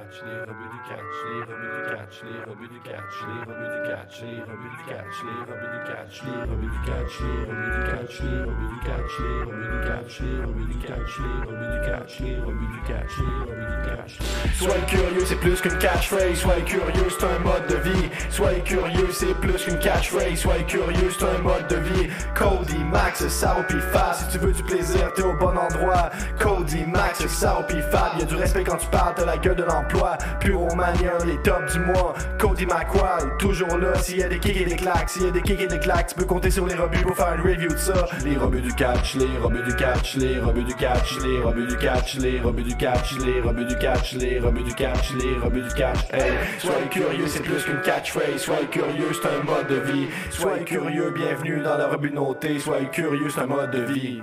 catch, les rebuts du catch, les rebuts du catch, les rebuts du catch, les rebuts du catch, les rebuts du catch, les rebuts du catch, les rebuts du catch, les rebuts du catch, les rebuts du catch, les rebuts du catch, les rebuts du catch, les rebuts du catch, les rebuts du catch, les rebuts du catch. Soyez curieux, c'est plus qu'une catchphrase. Soyez curieux, c'est un mode de vie. Soyez curieux, c'est plus qu'une catchphrase. Soyez curieux, c'est un mode de vie. Cody, Max, Sao pis Fab. Si tu veux du plaisir, t'es au bon endroit. Cody, Max, Sao pis Fab. Y'a du respect quand tu parles, t'as la gueule de l'emploi. Pyromania, les tops du mois. Cody McWild, toujours là. S'il y a des kicks et des claques, s'il y a des kicks et des claques, tu peux compter sur les rebuts pour faire une review de ça. Les rebuts du catch, les rebuts du catch, les rebuts du catch, les rebuts du catch, les rebuts du catch, les rebuts du catch, les rebuts du catch, les rebuts du catch. Hey, soyez curieux, c'est plus qu'une catchphrase. Soyez curieux, c'est un mode de vie. Soyez curieux, bienvenue dans la rebut notée. Soyez curieux, c'est un mode de vie.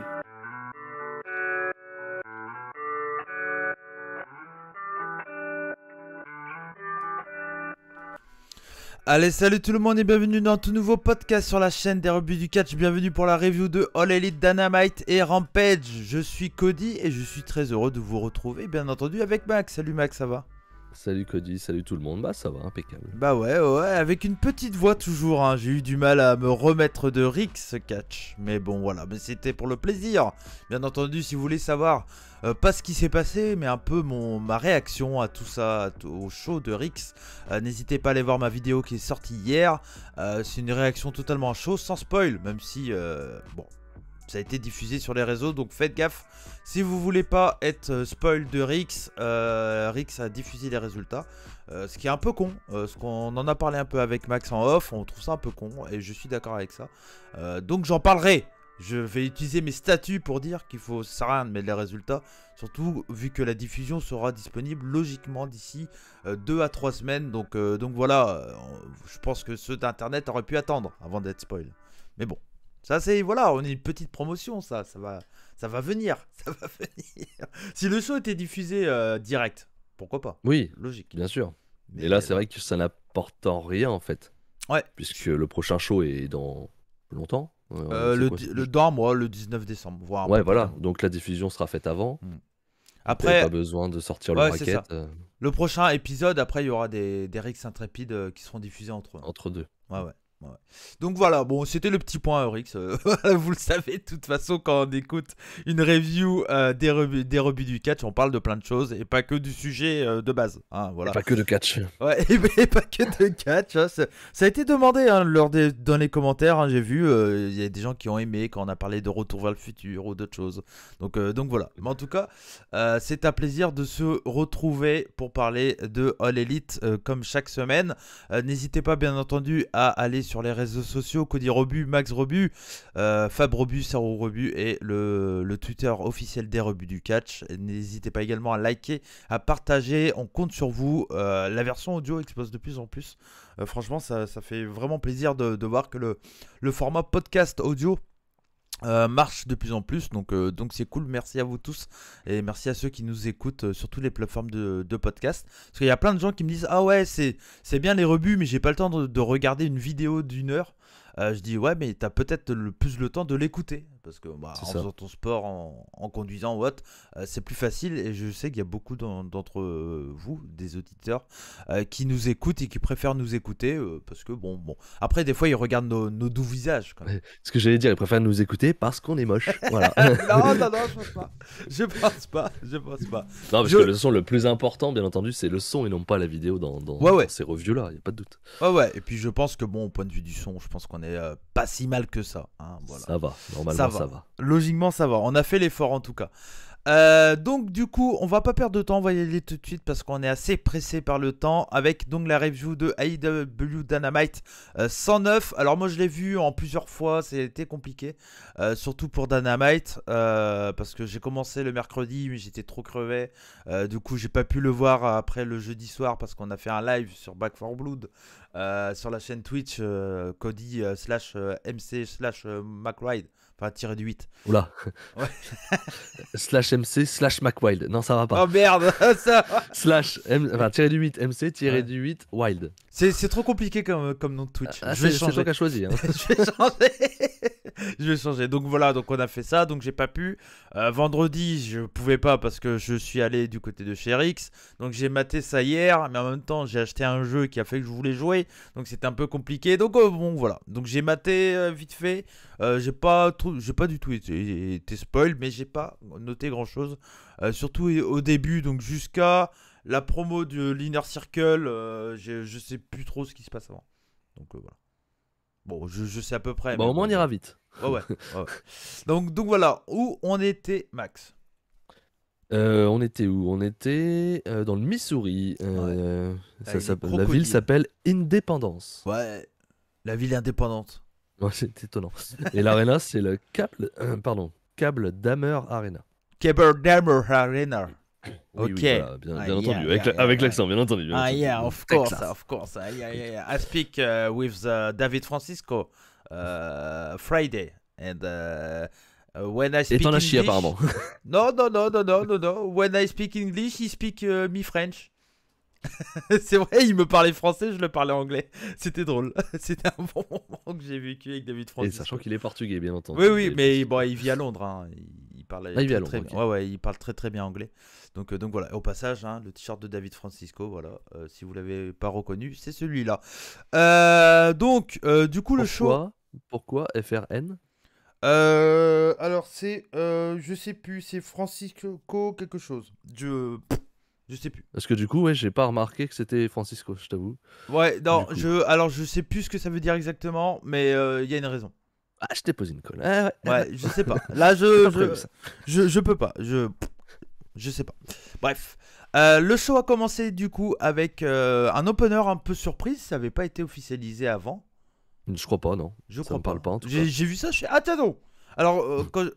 Allez, salut tout le monde et bienvenue dans un tout nouveau podcast sur la chaîne des rebuts du catch. Bienvenue pour la review de All Elite Dynamite et Rampage. Je suis Cody et je suis très heureux de vous retrouver, bien entendu, avec Max. Salut Max, ça va? Salut Cody, salut tout le monde, bah ça va, impeccable. Bah ouais, avec une petite voix toujours, hein. J'ai eu du mal à me remettre de Rix Catch. Mais bon voilà, mais c'était pour le plaisir. Bien entendu, si vous voulez savoir, pas ce qui s'est passé, mais un peu ma réaction à tout ça, au show de Rix, n'hésitez pas à aller voir ma vidéo qui est sortie hier. C'est une réaction totalement à chaud, sans spoil, même si, bon... Ça a été diffusé sur les réseaux, donc faites gaffe. Si vous voulez pas être spoil de Rix, Rix a diffusé les résultats. Ce qui est un peu con, parce qu'on en a parlé un peu avec Max en off, on trouve ça un peu con, et je suis d'accord avec ça. Donc j'en parlerai. Je vais utiliser mes statuts pour dire qu'il faut, ça sert à rien de mettre les résultats. Surtout vu que la diffusion sera disponible logiquement d'ici 2 à 3 semaines. Donc voilà, je pense que ceux d'internet auraient pu attendre avant d'être spoil. Mais bon. Ça c'est, voilà, on est une petite promotion, ça va venir, ça va venir. Si le show était diffusé direct, pourquoi pas? Oui, logique. Bien sûr. Mais et là, c'est vrai que ça n'apporte en rien en fait. Ouais. Puisque le prochain show est dans longtemps. Dans un mois, le 19 décembre. Voire ouais, voilà. Donc la diffusion sera faite avant. Après, pas besoin de sortir le bracket. Le prochain épisode, après, il y aura des Rix intrépides qui seront diffusés entre deux. Ouais. Donc voilà, bon, c'était le petit point Rix. Vous le savez, de toute façon, quand on écoute une review des rebuts du catch, on parle de plein de choses et pas que du sujet de base. Hein, voilà. Et pas que de catch. Ouais, et pas que de catch. Hein, ça a été demandé hein, dans les commentaires. Hein, j'ai vu, il y a des gens qui ont aimé quand on a parlé de Retour vers le futur ou d'autres choses. Donc voilà. Mais en tout cas, c'est un plaisir de se retrouver pour parler de All Elite comme chaque semaine. N'hésitez pas, bien entendu, à aller sur les réseaux sociaux, Cody Rebut, Max Rebut, Fab Rebut, Saro Rebut et le Twitter officiel des rebuts du catch. N'hésitez pas également à liker, à partager, on compte sur vous. La version audio explose de plus en plus. Franchement, ça fait vraiment plaisir de voir que le format podcast audio marche de plus en plus, donc c'est cool. Merci à vous tous et merci à ceux qui nous écoutent sur toutes les plateformes de podcast, parce qu'il y a plein de gens qui me disent ah ouais c'est bien les rebuts mais j'ai pas le temps de regarder une vidéo d'1 heure. Je dis ouais mais t'as peut-être plus le temps de l'écouter parce que en faisant ton sport, en conduisant ou autre, c'est plus facile et je sais qu'il y a beaucoup d'entre vous, des auditeurs, qui nous écoutent et qui préfèrent nous écouter parce que bon après des fois ils regardent nos doux visages quand même. Ce que j'allais dire, ils préfèrent nous écouter parce qu'on est moche. Voilà. non je pense pas. Non parce que le son le plus important bien entendu c'est le son et non pas la vidéo dans ces reviews là, y a pas de doute. Ouais et puis je pense que bon au point de vue du son je pense qu'on est pas si mal que ça hein, voilà. Ça va, normalement ça va. Logiquement ça va, on a fait l'effort en tout cas. Donc du coup on va pas perdre de temps, on va y aller tout de suite parce qu'on est assez pressé par le temps avec donc la review de AEW Dynamite 109. Alors moi je l'ai vu en plusieurs fois, c'était compliqué, surtout pour Dynamite parce que j'ai commencé le mercredi mais j'étais trop crevé, du coup j'ai pas pu le voir après le jeudi soir parce qu'on a fait un live sur Back 4 Blood sur la chaîne Twitch Cody / McRide. Enfin, tiré du 8. Oula. Ouais. /MC /McWild. Non, ça va pas. Oh merde, ça. tiré du 8, MC, tiré du 8, Wild. C'est trop compliqué comme nom de Twitch. C'est toi qui as choisi. Hein. Je vais changer. Je vais changer. Donc voilà, donc on a fait ça. Donc j'ai pas pu. Vendredi, je pouvais pas parce que je suis allé du côté de chez RX. Donc j'ai maté ça hier, mais en même temps j'ai acheté un jeu qui a fait que je voulais jouer. Donc c'était un peu compliqué. Donc bon voilà. Donc j'ai maté vite fait. J'ai pas du tout été spoil, mais j'ai pas noté grand chose. Surtout au début, donc jusqu'à la promo de l'Inner Circle, je sais plus trop ce qui se passe avant. Donc voilà. Bon, je sais à peu près. Bah, au moins, on ira vite. Ouais. Donc voilà, où on était, Max? On était où? On était dans le Missouri. La ville s'appelle Independence. Ouais, la ville indépendante. Ouais, c'est étonnant. Et l'arena, c'est le Cable Dammer Arena. Cable Dammer Arena. Oui, Ok. Voilà, bien entendu, avec l'accent, bien entendu. Of course. I speak with David Francisco Friday. And when I speak Et t'en as English... chié apparemment. No. When I speak English, he speak me French. C'est vrai, il me parlait français, je le parlais anglais. C'était drôle. C'était un bon moment que j'ai vécu avec David Francisco. Et sachant qu'il est portugais, bien entendu. Oui, mais bon, il vit à Londres. Hein. Il parle il parle très bien anglais. Donc voilà. Au passage, hein, le t-shirt de David Francisco, voilà. Si vous l'avez pas reconnu, c'est celui-là. Du coup, le show. Pourquoi FRN? Alors c'est, je sais plus, c'est Francisco quelque chose. Je sais plus. Parce que du coup, ouais, j'ai pas remarqué que c'était Francisco, je t'avoue. Ouais, non, je sais plus ce que ça veut dire exactement, mais il y a une raison. Ah, je t'ai posé une colle. Ouais, je sais pas. Là, je peux pas. Je sais pas. Bref. Le show a commencé du coup avec un opener un peu surprise. Ça avait pas été officialisé avant. Je crois pas, non. Ça me parle pas en tout cas. J'ai vu ça, je fais ah tiens non. Alors quand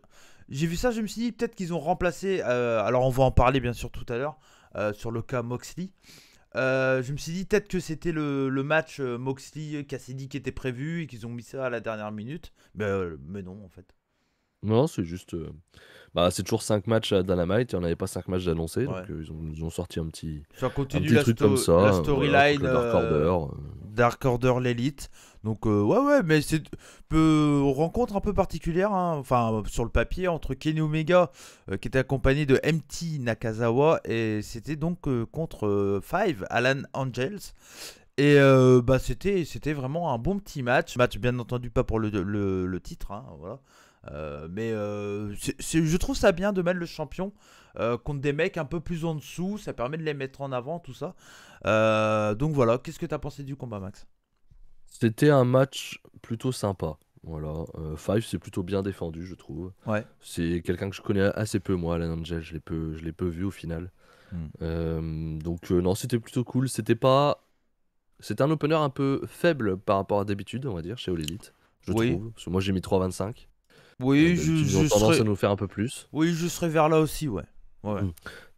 j'ai vu ça, je me suis dit peut-être qu'ils ont remplacé. Alors on va en parler bien sûr tout à l'heure sur le cas Moxley. Je me suis dit peut-être que c'était le match Moxley-Cassidy qui était prévu et qu'ils ont mis ça à la dernière minute. Mais non en fait. Non, c'est juste. C'est toujours 5 matchs à Dynamite, il n'y en avait pas 5 matchs d'annoncés, donc ils ont sorti un petit truc comme ça. La storyline Dark Order. Dark Order l'élite. Donc ouais, mais c'est une rencontre un peu particulière, hein. Enfin sur le papier entre Kenny Omega qui était accompagné de MT Nakazawa et c'était donc contre Five, Alan Angels. Et c'était vraiment un bon petit match bien entendu pas pour le titre, hein, voilà. Mais je trouve ça bien de mettre le champion contre des mecs un peu plus en dessous, ça permet de les mettre en avant, tout ça. Donc voilà, qu'est-ce que t'as pensé du combat, Max? C'était un match plutôt sympa. Voilà, Five c'est plutôt bien défendu, je trouve. Ouais. C'est quelqu'un que je connais assez peu, moi, Alan Angel, je l'ai peu vu au final. Donc non, c'était plutôt cool. C'était un opener un peu faible par rapport à d'habitude, on va dire, chez All Elite, je trouve. Parce que moi j'ai mis 3,25. Oui, ils ont tendance à nous faire un peu plus. Oui, je serais vers là aussi, ouais.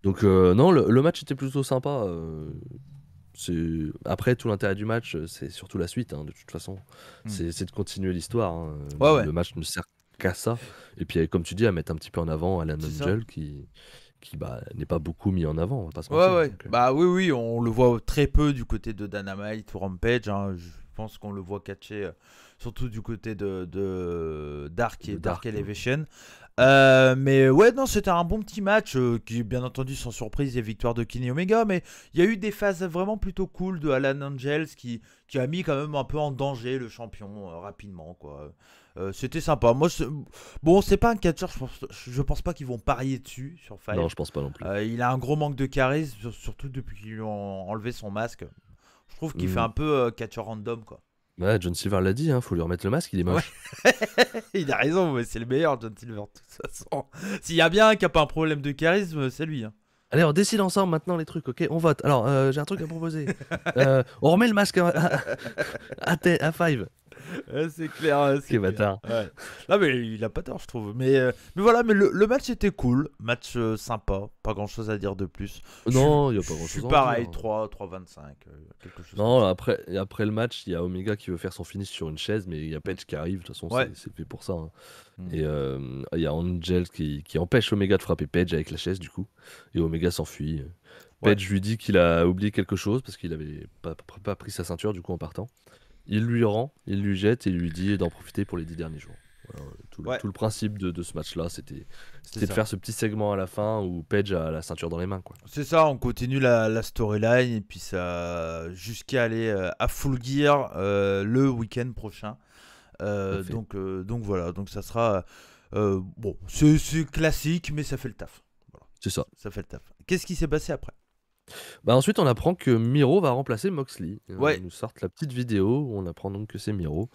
Donc non, le match était plutôt sympa. Après, tout l'intérêt du match, c'est surtout la suite, hein, de toute façon. C'est de continuer l'histoire. Hein. Le match ne sert qu'à ça. Et puis, comme tu dis, à mettre un petit peu en avant Alan Angel qui n'est pas beaucoup mis en avant, on va pas se mentir. Donc, oui, on le voit très peu du côté de Dynamite ou Rampage. Hein. Je pense qu'on le voit catcher surtout du côté de Dark Elevation. Mais ouais, non, c'était un bon petit match qui, bien entendu, sans surprise, et victoire de Kenny Omega. Mais il y a eu des phases vraiment plutôt cool de Alan Angels qui a mis quand même un peu en danger le champion rapidement, quoi. C'était sympa. Moi, c'est pas un catcheur, je pense pas qu'ils vont parier dessus sur Five. Non, je pense pas non plus. Il a un gros manque de charisme, surtout depuis qu'ils lui ont enlevé son masque. Je trouve qu'il fait un peu catcheur random, quoi. Ouais, John Silver l'a dit, hein, faut lui remettre le masque, il est moche. Ouais. Il a raison, mais c'est le meilleur, John Silver, de toute façon. S'il y a bien un qui a pas un problème de charisme, c'est lui. Hein. Allez, on décide ensemble maintenant les trucs, ok? On vote. Alors, j'ai un truc à proposer. On remet le masque à Five. C'est clair. C'est bâtard. Ouais. Non, mais il a pas tort, je trouve. Mais voilà, mais le match était cool. Match sympa. Pas grand chose à dire de plus. Non, il n'y a pas grand chose. Je suis pareil, 3,25. Quelque chose. Non, après le match, il y a Omega qui veut faire son finish sur une chaise, mais il y a Page qui arrive. De toute façon, c'est fait pour ça. Hein. Et il y a Angel qui empêche Omega de frapper Page avec la chaise, du coup. Et Omega s'enfuit. Page lui dit qu'il a oublié quelque chose parce qu'il avait pas pris sa ceinture, du coup, en partant. Il lui rend, il lui jette et il lui dit d'en profiter pour les 10 derniers jours. Voilà, Ouais, tout le principe de ce match-là, c'est c'était de ça. faire ce petit segment à la fin où Page a la ceinture dans les mains, quoi. C'est ça, on continue la storyline et puis ça jusqu'à aller à Full Gear le week-end prochain. Tout à fait. Donc voilà, donc ça sera bon, c'est classique, mais ça fait le taf. Voilà, C'est ça. ça fait le taf. Qu'est-ce qui s'est passé après? Bah ensuite, on apprend que Miro va remplacer Moxley. Ouais, Ils nous sortent la petite vidéo où on apprend donc que c'est Miro.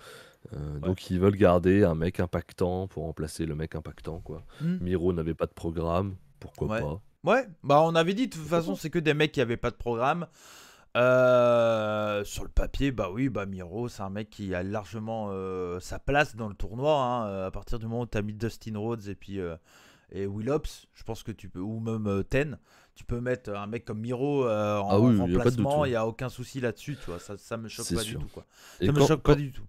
ouais. Donc ils veulent garder un mec impactant pour remplacer le mec impactant, quoi. Hmm, Miro n'avait pas de programme, pourquoi ouais. pas? Ouais, bah on avait dit de toute Pourquoi façon pas? c'est que des mecs qui avaient pas de programme. Sur le papier, bah oui, bah Miro, c'est un mec qui a largement sa place dans le tournoi, hein, à partir du moment où tu as mis Dustin Rhodes et puis et Will Hobbs, je pense que tu peux, ou même Ten, tu peux mettre un mec comme Miro Ah en oui, il n'y a pas de doute, remplacement, il oui. n'y a aucun souci là-dessus, tu vois, ça me choque C'est pas du sûr. tout, quoi. Et Ça me choque pas du tout.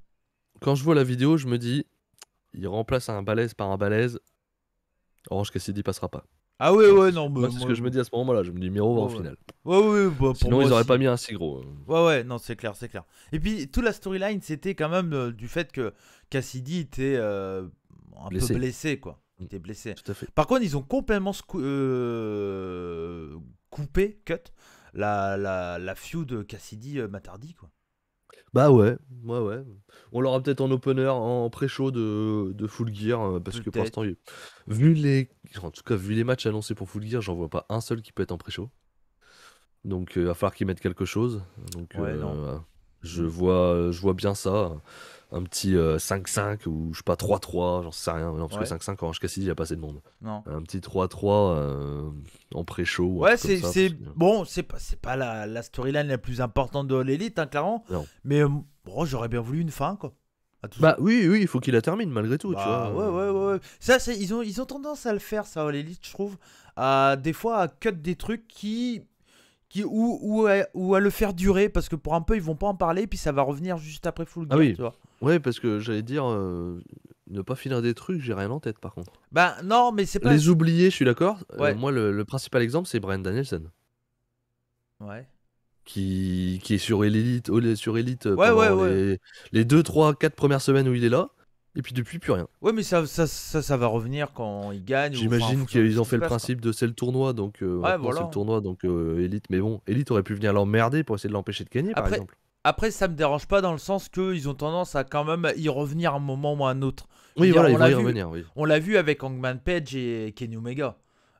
quand je vois la vidéo, je me dis, il remplace un balèze par un balèze, Orange Cassidy passera pas. Ah ouais, Moi, ouais, non, mais c'est ce que je me dis à ce moment-là. Je me dis, Miro va en ouais, ouais. finale. Ouais, ouais, bah, pour Sinon, moi ils auraient pas aussi. mis un si gros. Ouais, ouais, non, c'est clair, c'est clair. Et puis, toute la storyline, c'était quand même du fait que Cassidy était un peu Blessé. blessé, quoi. Il Mm, était blessé. Tout à fait. Par contre, ils ont complètement coupé, cut, la feud Cassidy-Matardi, quoi. Bah ouais, ouais, ouais. On l'aura peut-être en opener, en pré-show de Full Gear, parce que pour Peut-être. l'instant, en tout cas, vu les matchs annoncés pour Full Gear, j'en vois pas un seul qui peut être en pré-show. Donc, il va falloir qu'ils mettent quelque chose. Donc, Ouais, non. je vois bien ça. Un petit 5-5 ou je sais pas 3-3, j'en sais rien. Non, parce que Ouais, 5-5, Orange Cassidy, il y a pas assez de monde. non. Un petit 3-3 en pré-show ou un Ouais, truc comme ça. bon, c'est pas la storyline la plus importante de l'élite, hein, clairement. Non. Mais bon, j'aurais bien voulu une fin, quoi. À tout ça. Bah oui, oui, il faut qu'il la termine malgré tout, tu Bah vois. ouais, ouais, ouais, ouais. Ça, ils ont tendance à le faire, ça, l'élite, je trouve. Des fois, à cut des trucs ou à le faire durer, parce que pour un peu, ils vont pas en parler, puis ça va revenir juste après Full Ah Gear, oui, tu vois. ouais, parce que j'allais dire, ne pas finir des trucs, j'ai rien en tête par contre. Bah non, mais c'est pas. Les oublier, je suis d'accord. Ouais, Moi, le principal exemple, c'est Bryan Danielson, ouais. qui est sur Elite, sur Elite Ouais, ouais, pendant ouais. les 2, 3, 4 premières semaines où il est là, et puis depuis, plus rien. Ouais, mais ça va revenir quand ils gagnent, ou enfin, en J'imagine fonction de ce qu'ils ont qui se fait le passe, quoi. principe de c'est le tournoi, donc Ouais, maintenant c'est le voilà. tournoi, donc Elite. Mais bon, Elite aurait pu venir l'emmerder pour essayer de l'empêcher de gagner, par Après, exemple. après, ça me dérange pas dans le sens qu'ils ont tendance à quand même y revenir à un moment ou à un autre. Je veux Oui, dire, voilà, ils vont y revenir, oui. on l'a vu avec Hangman Page et Kenny Omega.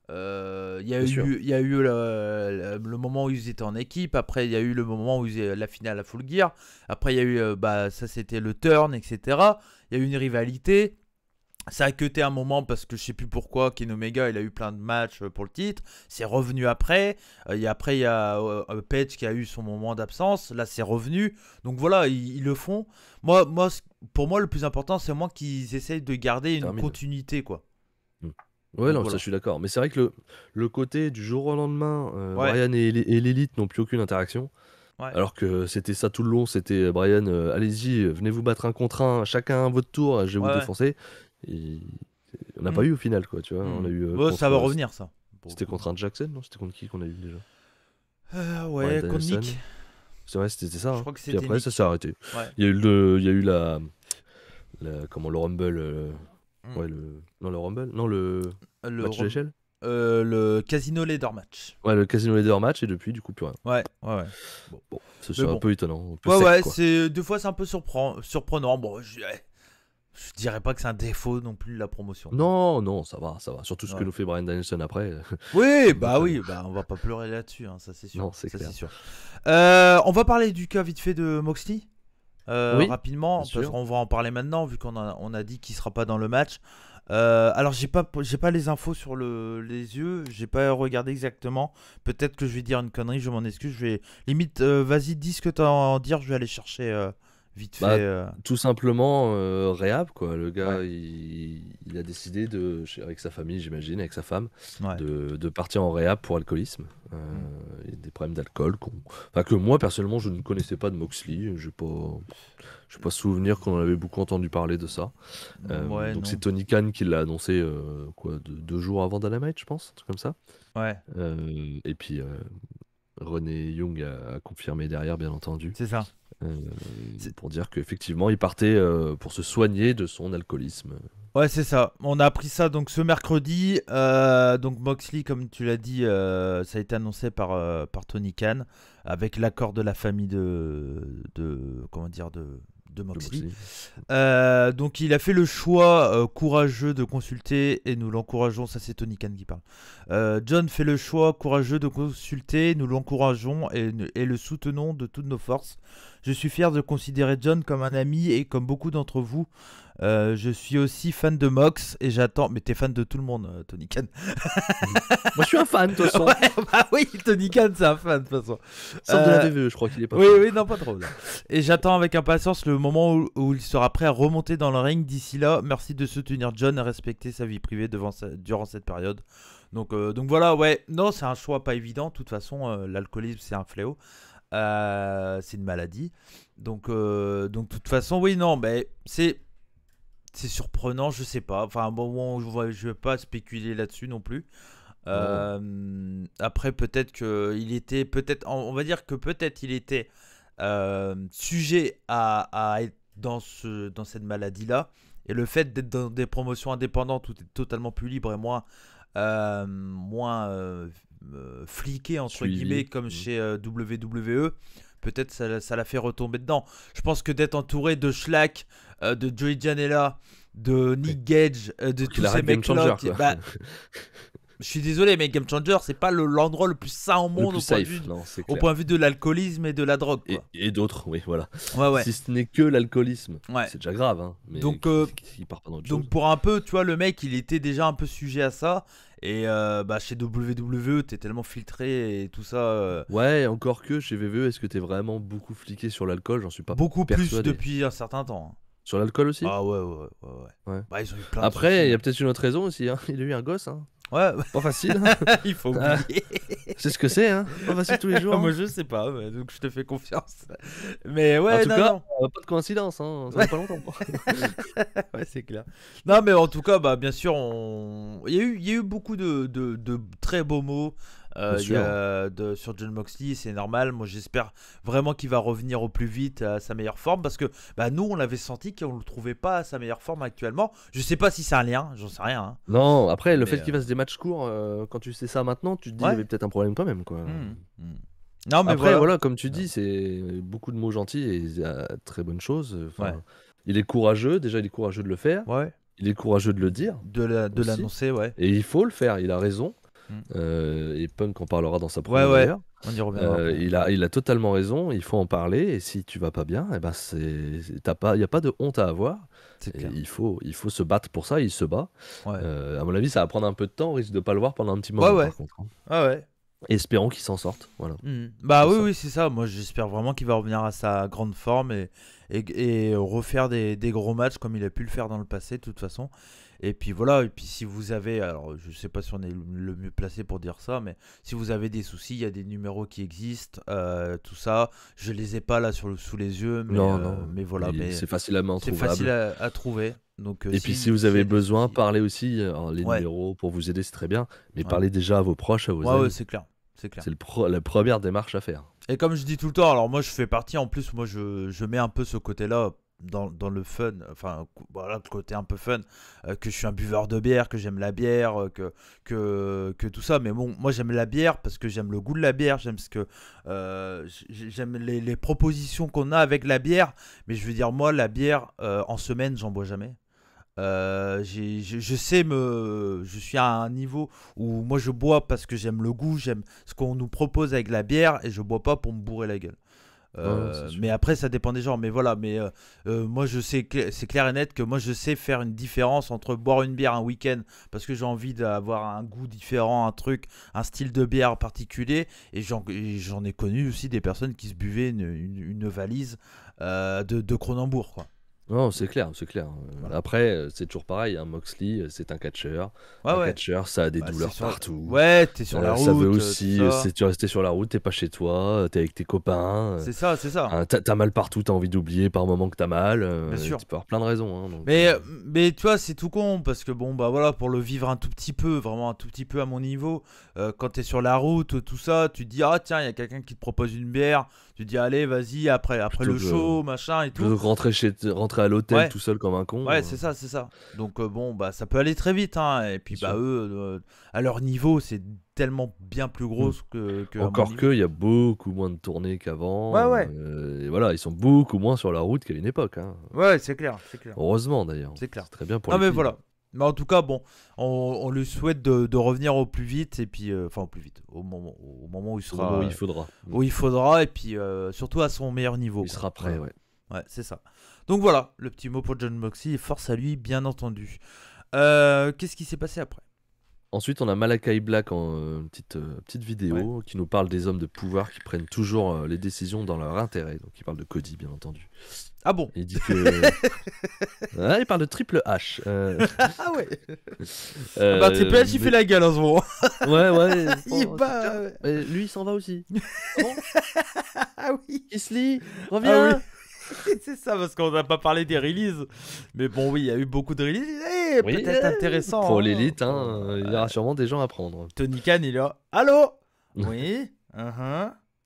Bien sûr. Il y a eu le moment où ils étaient en équipe. Après, il y a eu le moment où ils étaient la finale à Full Gear. Après, il y a eu, bah, ça c'était le turn, etc. Il y a eu une rivalité. Ça a cuté un moment parce que je sais plus pourquoi Kenny Omega il a eu plein de matchs pour le titre. C'est revenu après. Après il y a Page qui a eu son moment d'absence. Là c'est revenu. Donc voilà ils le font. Pour moi le plus important c'est moi qu'ils essayent de garder une Termine. continuité quoi. Mm. Ouais, Donc non, voilà. ça je suis d'accord. Mais c'est vrai que le côté du jour au lendemain, Ouais. Bryan et l'élite n'ont plus aucune interaction. Ouais. Alors que c'était ça tout le long, c'était Bryan, allez-y, venez vous battre un contre un, chacun à votre tour, je vais vous Ouais. défoncer. Et on n'a Mm. pas eu au final, quoi, tu vois. On a eu Ouais, ça va revenir ça. Pour le C'était coup. contre un Jackson, non? C'était contre qui qu'on a eu déjà? Ouais Bryan contre Nick. Danielson. C'est vrai, c'était ça. Je Hein. crois que Puis c'était après, Nick. ça s'est arrêté. Ouais. Il y a eu comment, le Rumble. Mm. Ouais, non, le Rumble. Non, le match d'échelle. Le Casino Leader Match. Ouais, le Casino Leader match, et depuis, du coup, plus rien. Ouais. Bon, c'est Mais un bon. peu étonnant. Un peu Ouais, sec, ouais, quoi. des fois c'est un peu surprenant. Bon, je dirais pas que c'est un défaut non plus la promotion. Non, non, ça va, ça va. Surtout ce que Ouais. nous fait Bryan Danielson après. Oui, va bah pas oui, bah on va pas pleurer là-dessus, hein, ça c'est sûr. Non, c'est Ça clair. c'est sûr. On va parler du cas vite fait de Moxley. Oui, Rapidement, bien parce sûr. qu'on va en parler maintenant, vu on a dit qu'il sera pas dans le match. Alors j'ai pas les infos sur les yeux, j'ai pas regardé exactement. Peut-être que je vais dire une connerie, je m'en excuse. Je vais limite, vas-y, dis ce que t'as à en dire, je vais aller chercher vite Bah, fait. tout simplement réhab, quoi. Le gars, Ouais. il a décidé avec sa famille, j'imagine, avec sa femme, Ouais. de partir en réhab pour alcoolisme. Et des problèmes d'alcool. Enfin, que moi, personnellement, je ne connaissais pas de Moxley. Je n'ai pas souvenir qu'on en avait beaucoup entendu parler de ça. Ouais, donc non. c'est Tony Khan qui l'a annoncé 2 jours avant Dynamite, je pense, un truc comme ça. Ouais, Et puis René Young a confirmé derrière, bien entendu. c'est ça. pour dire qu'effectivement, il partait pour se soigner de son alcoolisme. Ouais, c'est ça. On a appris ça donc ce mercredi. Donc Moxley, comme tu l'as dit, ça a été annoncé par Tony Khan avec l'accord de la famille comment dire de Moxley. Donc il a fait le choix courageux de consulter et nous l'encourageons. Ça c'est Tony Khan qui parle. John fait le choix courageux de consulter, nous l'encourageons et le soutenons de toutes nos forces. Je suis fier de considérer John comme un ami et comme beaucoup d'entre vous. Je suis aussi fan de Mox et j'attends. Mais t'es fan de tout le monde, Tony Khan. Moi je suis un fan de toute façon. Ouais, bah oui, Tony Khan c'est un fan de toute façon. Sauf de la VVE, je crois qu'il est pas. Oui, non, pas trop. Là. Et j'attends avec impatience le moment où il sera prêt à remonter dans le ring. D'ici là, merci de soutenir John et respecter sa vie privée durant cette période. Donc voilà, ouais. Non, c'est un choix pas évident. De toute façon, l'alcoolisme c'est un fléau. C'est une maladie. Donc de toute façon, oui, non, mais c'est surprenant, je sais pas. Enfin, bon, je vais pas spéculer là-dessus non plus. Après, peut-être qu'il était, on va dire que peut-être il était sujet à être dans cette maladie-là. Et le fait d'être dans des promotions indépendantes où tu es totalement plus libre et moins fliqué entre guillemets comme chez WWE, peut-être ça l'a fait retomber dedans. Je pense que d'être entouré de Shlak, de Joey Janela, de Nick Gage, de tous ces mecs-là, je suis désolé, mais Game Changer, c'est pas l'endroit le plus sain au monde au point de vue de l'alcoolisme et de la drogue. Quoi. Et d'autres, oui, voilà. Ouais. Si ce n'est que l'alcoolisme, c'est déjà grave. Hein, mais donc, part pas dans autre donc chose. pour un peu, tu vois, le mec, il était déjà un peu sujet à ça. Et chez WWE, t'es tellement filtré et tout ça. Ouais, encore que chez VVE, est-ce que t'es vraiment beaucoup fliqué sur l'alcool? J'en suis pas beaucoup persuadé. Plus depuis un certain temps. Hein. Sur l'alcool aussi? Ah ouais. Bah, ils ont eu plein Après, il y a peut-être une autre raison aussi. Hein. Il a eu un gosse. Hein. Ouais. Pas facile. Il faut oublier. C'est ce que c'est, hein. Pas facile tous les jours. Moi, je sais pas, donc je te fais confiance. Mais ouais, en tout cas, pas de coïncidence, hein. Ça fait pas longtemps. Ouais, c'est clair. Non, mais en tout cas, bah, bien sûr, il y a eu beaucoup de très beaux mots. Sur John Moxley, c'est normal. Moi, j'espère vraiment qu'il va revenir au plus vite à sa meilleure forme parce que nous, on l'avait senti qu'on le trouvait pas à sa meilleure forme actuellement. Je sais pas si c'est un lien, j'en sais rien. Hein. Non, après, le fait qu'il fasse des matchs courts, quand tu sais ça maintenant, tu te dis qu'il y avait peut-être un problème quand même. Quoi. Non, mais après, voilà, comme tu dis, c'est beaucoup de mots gentils et très bonne chose. Il est courageux, déjà, il est courageux de le faire. Ouais. Il est courageux de le dire. De l'annoncer, ouais. Et il faut le faire, il a raison. Et Punk en parlera dans sa première d'ailleurs. On y reviendra. Il a totalement raison, il faut en parler. Et si tu vas pas bien, eh ben il n'y a pas de honte à avoir. Il faut se battre pour ça, il se bat. À mon avis, ça va prendre un peu de temps, on risque de pas le voir pendant un petit moment par contre. Espérons qu'il s'en sorte. Voilà. Bah oui, c'est ça. Moi, j'espère vraiment qu'il va revenir à sa grande forme et refaire des gros matchs comme il a pu le faire dans le passé, de toute façon. Et puis voilà, et puis si vous avez, alors je sais pas si on est le mieux placé pour dire ça, mais si vous avez des soucis, il y a des numéros qui existent, tout ça. Je les ai pas là sous les yeux, mais, mais voilà. Mais c'est facilement trouvable. C'est facile à trouver. Donc, et puis si vous avez besoin, parlez aussi. Alors, les numéros pour vous aider, c'est très bien, mais parlez déjà à vos proches, à vos amis. Ouais, c'est clair. C'est la première démarche à faire. Et comme je dis tout le temps, alors moi je fais partie, en plus, moi je mets un peu ce côté-là. Dans le fun, enfin voilà, le côté un peu fun, que je suis un buveur de bière, que j'aime la bière, que tout ça, mais bon, moi j'aime la bière parce que j'aime le goût de la bière, j'aime j'aime les propositions qu'on a avec la bière, mais je veux dire, moi la bière en semaine j'en bois jamais. Je suis à un niveau où moi je bois parce que j'aime le goût, j'aime ce qu'on nous propose avec la bière et je bois pas pour me bourrer la gueule. Mais après ça dépend des gens, mais voilà, moi je sais que c'est clair et net que moi je sais faire une différence entre boire une bière un week-end parce que j'ai envie d'avoir un goût différent, un style de bière particulier, et j'en ai connu aussi des personnes qui se buvaient une valise de Kronenbourg, quoi. Non, c'est clair, c'est clair. Voilà. Après, c'est toujours pareil, hein, Moxley, c'est un catcheur. Ouais, Un ouais. catcheur, ça a des Bah, douleurs c'est sur... partout. Ouais, t'es sur la route, Ça veut tout aussi, ça. c'est tu restes sur la route, t'es pas chez toi, t'es avec tes copains. C'est ça, c'est ça. Hein, t'as mal partout, t'as envie d'oublier par moment que t'as mal. Bien sûr. Tu peux avoir plein de raisons. Hein, donc, Mais tu vois, c'est tout con parce que bon, bah voilà, pour le vivre un tout petit peu, vraiment un tout petit peu à mon niveau, quand t'es sur la route, tout ça, tu te dis, ah tiens, il y a quelqu'un qui te propose une bière, tu te dis, allez, vas-y, après Plutôt le que- show, machin et plutôt tout. que rentrer à l'hôtel Ouais. tout seul comme un con. Ouais, c'est ça, c'est ça. Donc bon, bah ça peut aller très vite, hein. Et puis Bien bah sûr. eux, à leur niveau, c'est tellement bien plus gros que à mon Encore niveau. que, il y a beaucoup moins de tournées qu'avant. Ouais, ouais. Et voilà, ils sont beaucoup moins sur la route qu'à une époque. Hein. Ouais, c'est clair, c'est clair. Heureusement d'ailleurs. C'est clair. Très bien pour Non les mais filles. voilà. Mais en tout cas, bon, on lui souhaite de revenir au plus vite et puis, enfin au plus vite, au moment où il Au sera, moment où il faudra. où il faudra et puis surtout à son meilleur niveau. Il quoi. sera prêt, Voilà. ouais. Ouais, c'est ça. Donc voilà, le petit mot pour John Moxley et force à lui, bien entendu. Qu'est-ce qui s'est passé après? Ensuite, on a Malakai Black en petite vidéo qui nous parle des hommes de pouvoir qui prennent toujours les décisions dans leur intérêt. Donc, il parle de Cody, bien entendu. Ah bon? Il dit que. Ah, il parle de Triple H. Ah ouais. Bah Triple H il fait la gueule en ce moment. Ouais, ouais. Il bon, bat, tiens, ouais. mais lui, il s'en va aussi. Ah oui. Kisly, Ah reviens. oui. C'est ça parce qu'on n'a pas parlé des releases. Mais bon oui, il y a eu beaucoup de releases. Oui, Peut-être intéressant. Pour hein. l'élite, il y aura sûrement des gens à prendre. Tony Khan il est là. Allô? Oui.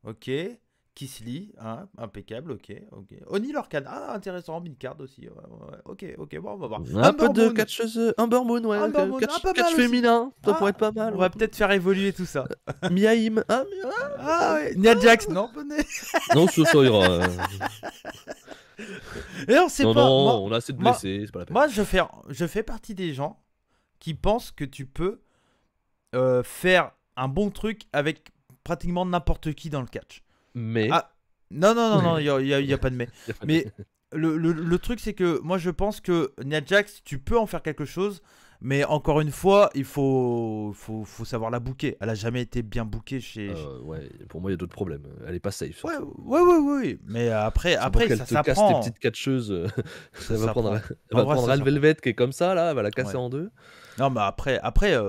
Ok. Kisly, impeccable, ok. Oni Lorcan, intéressant, mid-card aussi. Ouais. Ok, bon, on va voir. Un peu de Moon. catcheuse Humber Moon, ouais. Humber Moon, Catch, pas catch mal aussi. féminin, ça pourrait être pas mal. On va peut-être faire évoluer tout ça. Miaim. Ah ouais. Nia Jax, non, bonnet. Non, ça ira. Et on sait Non, pas. non, Moi, on a assez de moi- blessés, c'est pas la peine. moi, je fais partie des gens qui pensent que tu peux faire un bon truc avec pratiquement n'importe qui dans le catch. Mais. Ah, non, il y a pas de mais. Mais le truc, c'est que moi, je pense que Nia Jax, tu peux en faire quelque chose, mais encore une fois, il faut savoir la booker. Elle a jamais été bien bookée chez. Ouais, pour moi, il y a d'autres problèmes. Elle est pas safe. Ouais, surtout. ouais. Mais après, C'est pour qu'elle ça te casse tes s'apprend. petites catcheuses. Ça Elle va prendre, s'apprend. elle va En vrai, prendre ça Al Velvet qui est comme ça, là, elle va la casser Ouais. en deux. Non, mais après,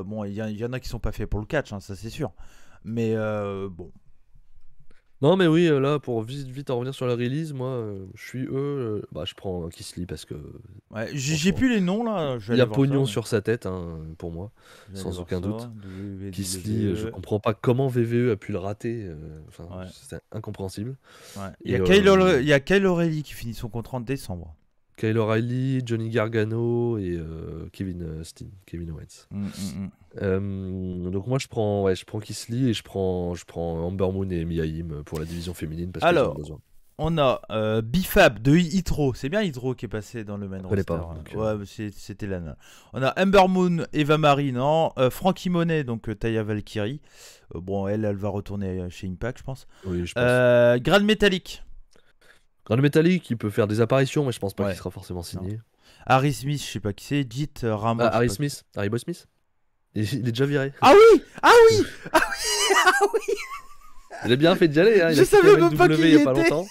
bon, il y en a qui sont pas faits pour le catch, hein, ça c'est sûr. Mais bon. Non, mais oui, là, pour vite en revenir sur la release, moi, je suis je prends Kisly parce que Ouais, j'ai plus les noms là. il y a pognon sur sa tête, hein, pour moi. sans aucun doute. WWE. Kisly, je comprends pas comment VVE a pu le rater. Enfin, Ouais. c'est incompréhensible. Ouais. Et, Il y a Kyle O'Reilly qui finit son contrat en décembre. Kyle O'Reilly, Johnny Gargano et Kevin Owens. Donc moi je prends Kisly et je prends Ember Moon et Miaim pour la division féminine parce qu'ils Alors, ont besoin. On a Bifab de Hitro. C'est bien Hitro qui est passé dans le main connais roster. pas, donc, Ouais, c'était l'âne. On a Ember Moon, Eva Marie, non. Frankie Monet, donc Taya Valkyrie. Bon, elle va retourner chez Impact, je pense. Oui, je pense. Grade Metallic. Grand Metallic, il peut faire des apparitions, mais je pense pas Ouais. qu'il sera forcément signé. Harry Smith, je sais pas qui c'est. Jit Rambo. Harry je sais pas Smith, Harry Boy Smith. Il est déjà viré. Ah oui. Il a bien fait d'y aller. Hein. Il Je a quitté savais même pas MLW qui il y a il pas était. longtemps.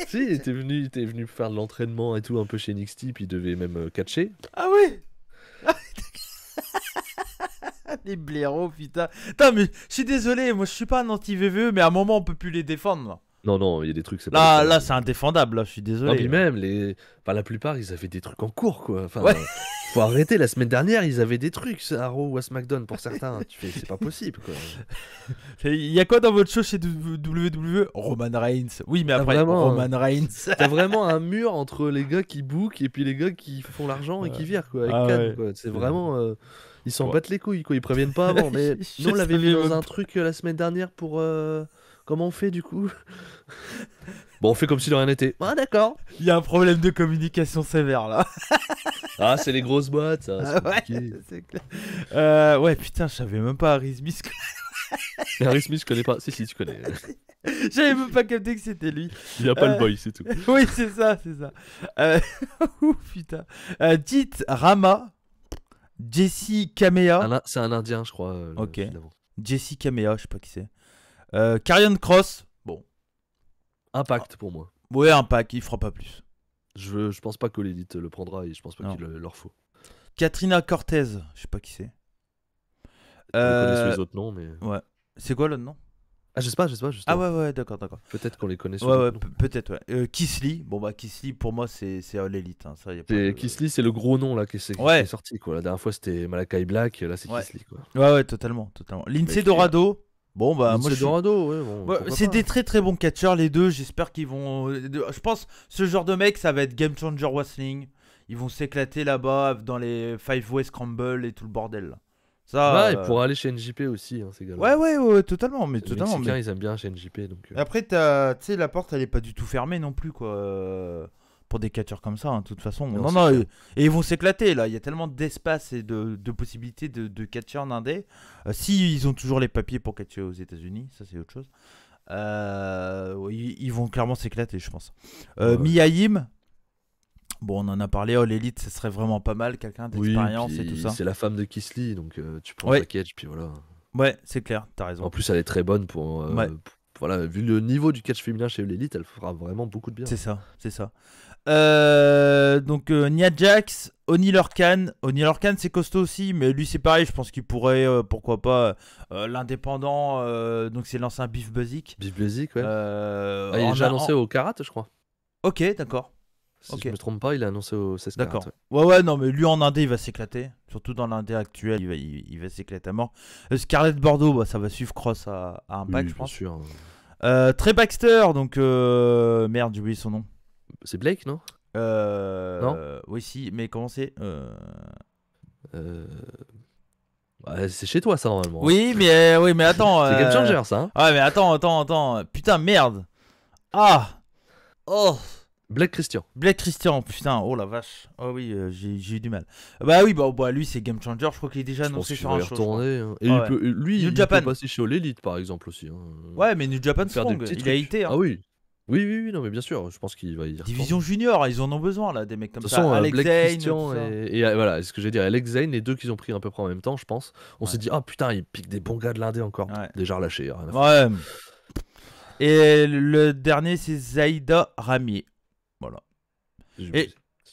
Si, il était venu faire de l'entraînement et tout un peu chez NXT, puis il devait même catcher. Ah oui. Les blaireaux, putain. Putain, mais je suis désolé, moi je suis pas un anti-VVE, mais à un moment on peut plus les défendre. Là. Non, il y a des trucs. C'est pas Là, c'est indéfendable, là, je suis désolé. Non, puis même, la plupart, ils avaient des trucs en cours, quoi. Enfin, Ouais. faut arrêter. La semaine dernière, ils avaient des trucs, à Raw ou à SmackDown, pour certains. Tu fais, c'est pas possible, quoi. Il y a quoi dans votre show chez WWE? Roman Reigns. Oui, mais Ah, après, vraiment, Roman Reigns. T'as vraiment un mur entre les gars qui bookent et puis les gars qui font l'argent et qui virent, quoi. Avec Ah Khan, ouais. quoi. C'est vraiment... ils s'en Ouais. battent les couilles, quoi. Ils préviennent pas avant. Mais Je nous, on l'avait savais vu dans même un pas. truc la semaine dernière pour... Comment on fait, du coup? Bon, on fait comme si de rien n'était. Ah, d'accord. Il y a un problème de communication sévère, là. Ah, c'est les grosses boîtes, ça. C'est compliqué. c'est clair. Ouais, putain, je savais même pas Harry Smith. Harry Smith, je connais pas. Si, tu connais. J'avais même pas capté que c'était lui. Il a pas le boy, c'est tout. Oui, c'est ça. Ouf, putain. Tit Rama. Jesse Kamea. C'est un Indien, je crois. Ok. finalement. Jesse Kamea, je sais pas qui c'est. Karrion Cross. Bon. Impact pour moi. Ouais, un pack, il fera pas plus. Je pense pas que l'élite le prendra et je pense pas Non. qu'il leur faut. Katrina Cortez, je sais pas qui c'est. Je connais sous les autres noms, mais. Ouais. C'est quoi l'autre nom? Ah, je sais pas, justement. Ah ouais, d'accord. Peut-être qu'on les connaît sous Ouais, d'autres noms. peut-être, ouais. Kisly, bon bah Kisly, pour moi, c'est l'élite. Hein. Ça, y a pas de... Kisly, c'est le gros nom là qui est sorti, quoi. La dernière fois, c'était Malakai Black, là, c'est Kisly, quoi. Ouais, totalement. Lindsay Dorado. Bon bah moi Dorado, ouais, bon, c'est des très très bons catcheurs les deux, j'espère qu'ils vont je pense ce genre de mec ça va être Game Changer Wrestling. Ils vont s'éclater là-bas dans les Five Way Scramble et tout le bordel là. Ça et pour aller chez NJP aussi hein, ces gars-là. Ouais, totalement mais les totalement Mexicains, ils aiment bien chez NJP donc Après tu sais la porte elle est pas du tout fermée non plus quoi. Pour des catcheurs comme ça, hein, de toute façon. Non, et ils vont s'éclater là. Il y a tellement d'espace et de possibilités de catcheurs en indé. Si ils ont toujours les papiers pour catcher aux États-Unis, ça c'est autre chose. Ils vont clairement s'éclater, je pense. Miaim, bon, on en a parlé. L'élite, ce serait vraiment pas mal, quelqu'un d'expérience et tout ça. C'est la femme de Kisly, donc tu prends le package, puis voilà. Ouais, c'est clair, t'as raison. En plus, elle est très bonne pour. Voilà, vu le niveau du catch féminin chez l'élite, elle fera vraiment beaucoup de bien. C'est ça. Donc Nia Jax, O'Neal Orkan. O'Neal Orkan c'est costaud aussi, mais lui c'est pareil, je pense qu'il pourrait, pourquoi pas, l'indépendant, donc c'est l'ancien Beef Basic. Beef Basic, ouais. Il est déjà annoncé au Karat, je crois. Ok, d'accord. Si je me trompe pas, il est annoncé au 16 Karat. D'accord. Ouais, non, mais lui en indé il va s'éclater, surtout dans l'indé actuel, il va s'éclater à mort. Scarlett Bordeaux, bah, ça va suivre Cross à Impact, je pense. Bien sûr. Trey Baxter, donc merde, j'ai oublié son nom. C'est Blake, non? Non. Oui, si, mais comment c'est c'est chez toi, ça, normalement. Oui, mais attends. C'est Game Changer, ça. Hein ouais, mais attends. Putain, merde. Ah. Oh. Blake Christian, putain, oh la vache. Oh oui, j'ai eu du mal. Bah oui, bah lui, c'est Game Changer. Je crois qu'il est déjà annoncé sur un show. Hein. Et lui, il peut passer chez All Elite, par exemple, aussi. Hein. Ouais, mais New Japan Strong, il a été. Hein. Ah oui. Oui, non, mais bien sûr, je pense qu'il va y Division junior, ils en ont besoin là, des mecs comme ça. Alex Zane et voilà, ce que j'ai dit, Alex Zane, les deux qu'ils ont pris à peu près en même temps, je pense. On s'est dit, ah putain, ils piquent des bons gars de l'indé encore. Déjà relâché. Ouais. Et le dernier, c'est Zaida Ramier. Voilà.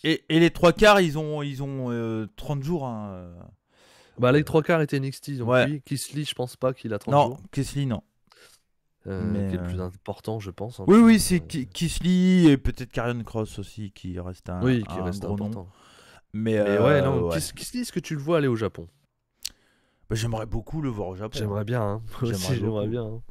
Et les trois quarts, ils ont 30 jours. Hein. Bah, les trois quarts étaient NXT, donc lui, Kisly, je pense pas qu'il a 30 jours. Non, Kisly, non. Qui est le plus important, je pense. Hein, oui, c'est Kisly et peut-être Karrion Kross aussi qui reste un, qui reste gros important. nom. Mais ouais, non. Kisly, est-ce que tu le vois aller au Japon? Bah, j'aimerais beaucoup le voir au Japon. J'aimerais bien, hein. J'aimerais bien. Hein.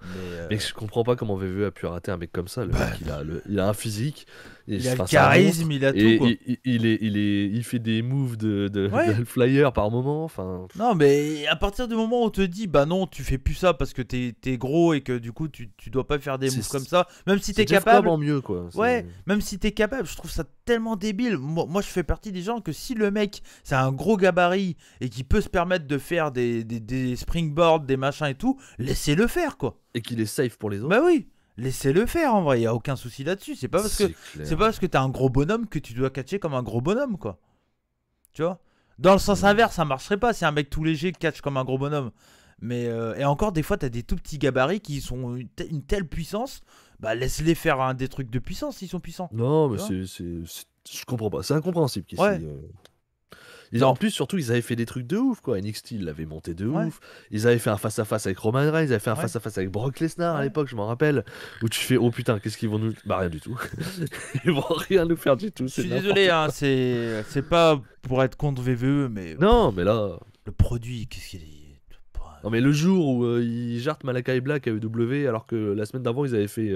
Mais je comprends pas comment VV a pu rater un mec comme ça. Le mec, il a un physique. Il a le charisme, il a tout. Quoi. Il fait des moves de flyer par moment. Enfin. Non, mais à partir du moment où on te dit, bah non, tu fais plus ça parce que t'es gros et que du coup tu dois pas faire des moves comme ça, même si t'es capable. C'est mieux, quoi. Ouais, même si t'es capable, je trouve ça tellement débile. Moi, je fais partie des gens que si le mec, c'est un gros gabarit et qui peut se permettre de faire des springboards, des machins et tout, laissez-le faire, quoi. Et qu'il est safe pour les autres. Bah oui. Laissez-le faire en vrai, il y a aucun souci là-dessus. C'est pas parce que t'as un gros bonhomme que tu dois catcher comme un gros bonhomme, quoi. Tu vois. Dans le sens inverse, ça marcherait pas si un mec tout léger catch comme un gros bonhomme. Mais et encore des fois t'as des tout petits gabarits qui sont une telle puissance, bah laisse-les faire des trucs de puissance s'ils sont puissants. Non, mais je comprends pas, c'est incompréhensible qu'ici. En plus, surtout, ils avaient fait des trucs de ouf, quoi. NXT, ils l'avaient monté de ouf. Ils avaient fait un face-à-face avec Roman Reigns, ils avaient fait un face-à-face avec Brock Lesnar à l'époque, je m'en rappelle. Où tu fais, oh putain, qu'est-ce qu'ils vont nous. Bah, rien du tout. Ils vont rien nous faire du tout. Je suis désolé, hein, c'est pas pour être contre VVE, mais. Non, mais là. Le produit, qu'est-ce qu'il est. Non, mais le jour où ils jartent Malakai Black à EW, alors que la semaine d'avant, ils avaient fait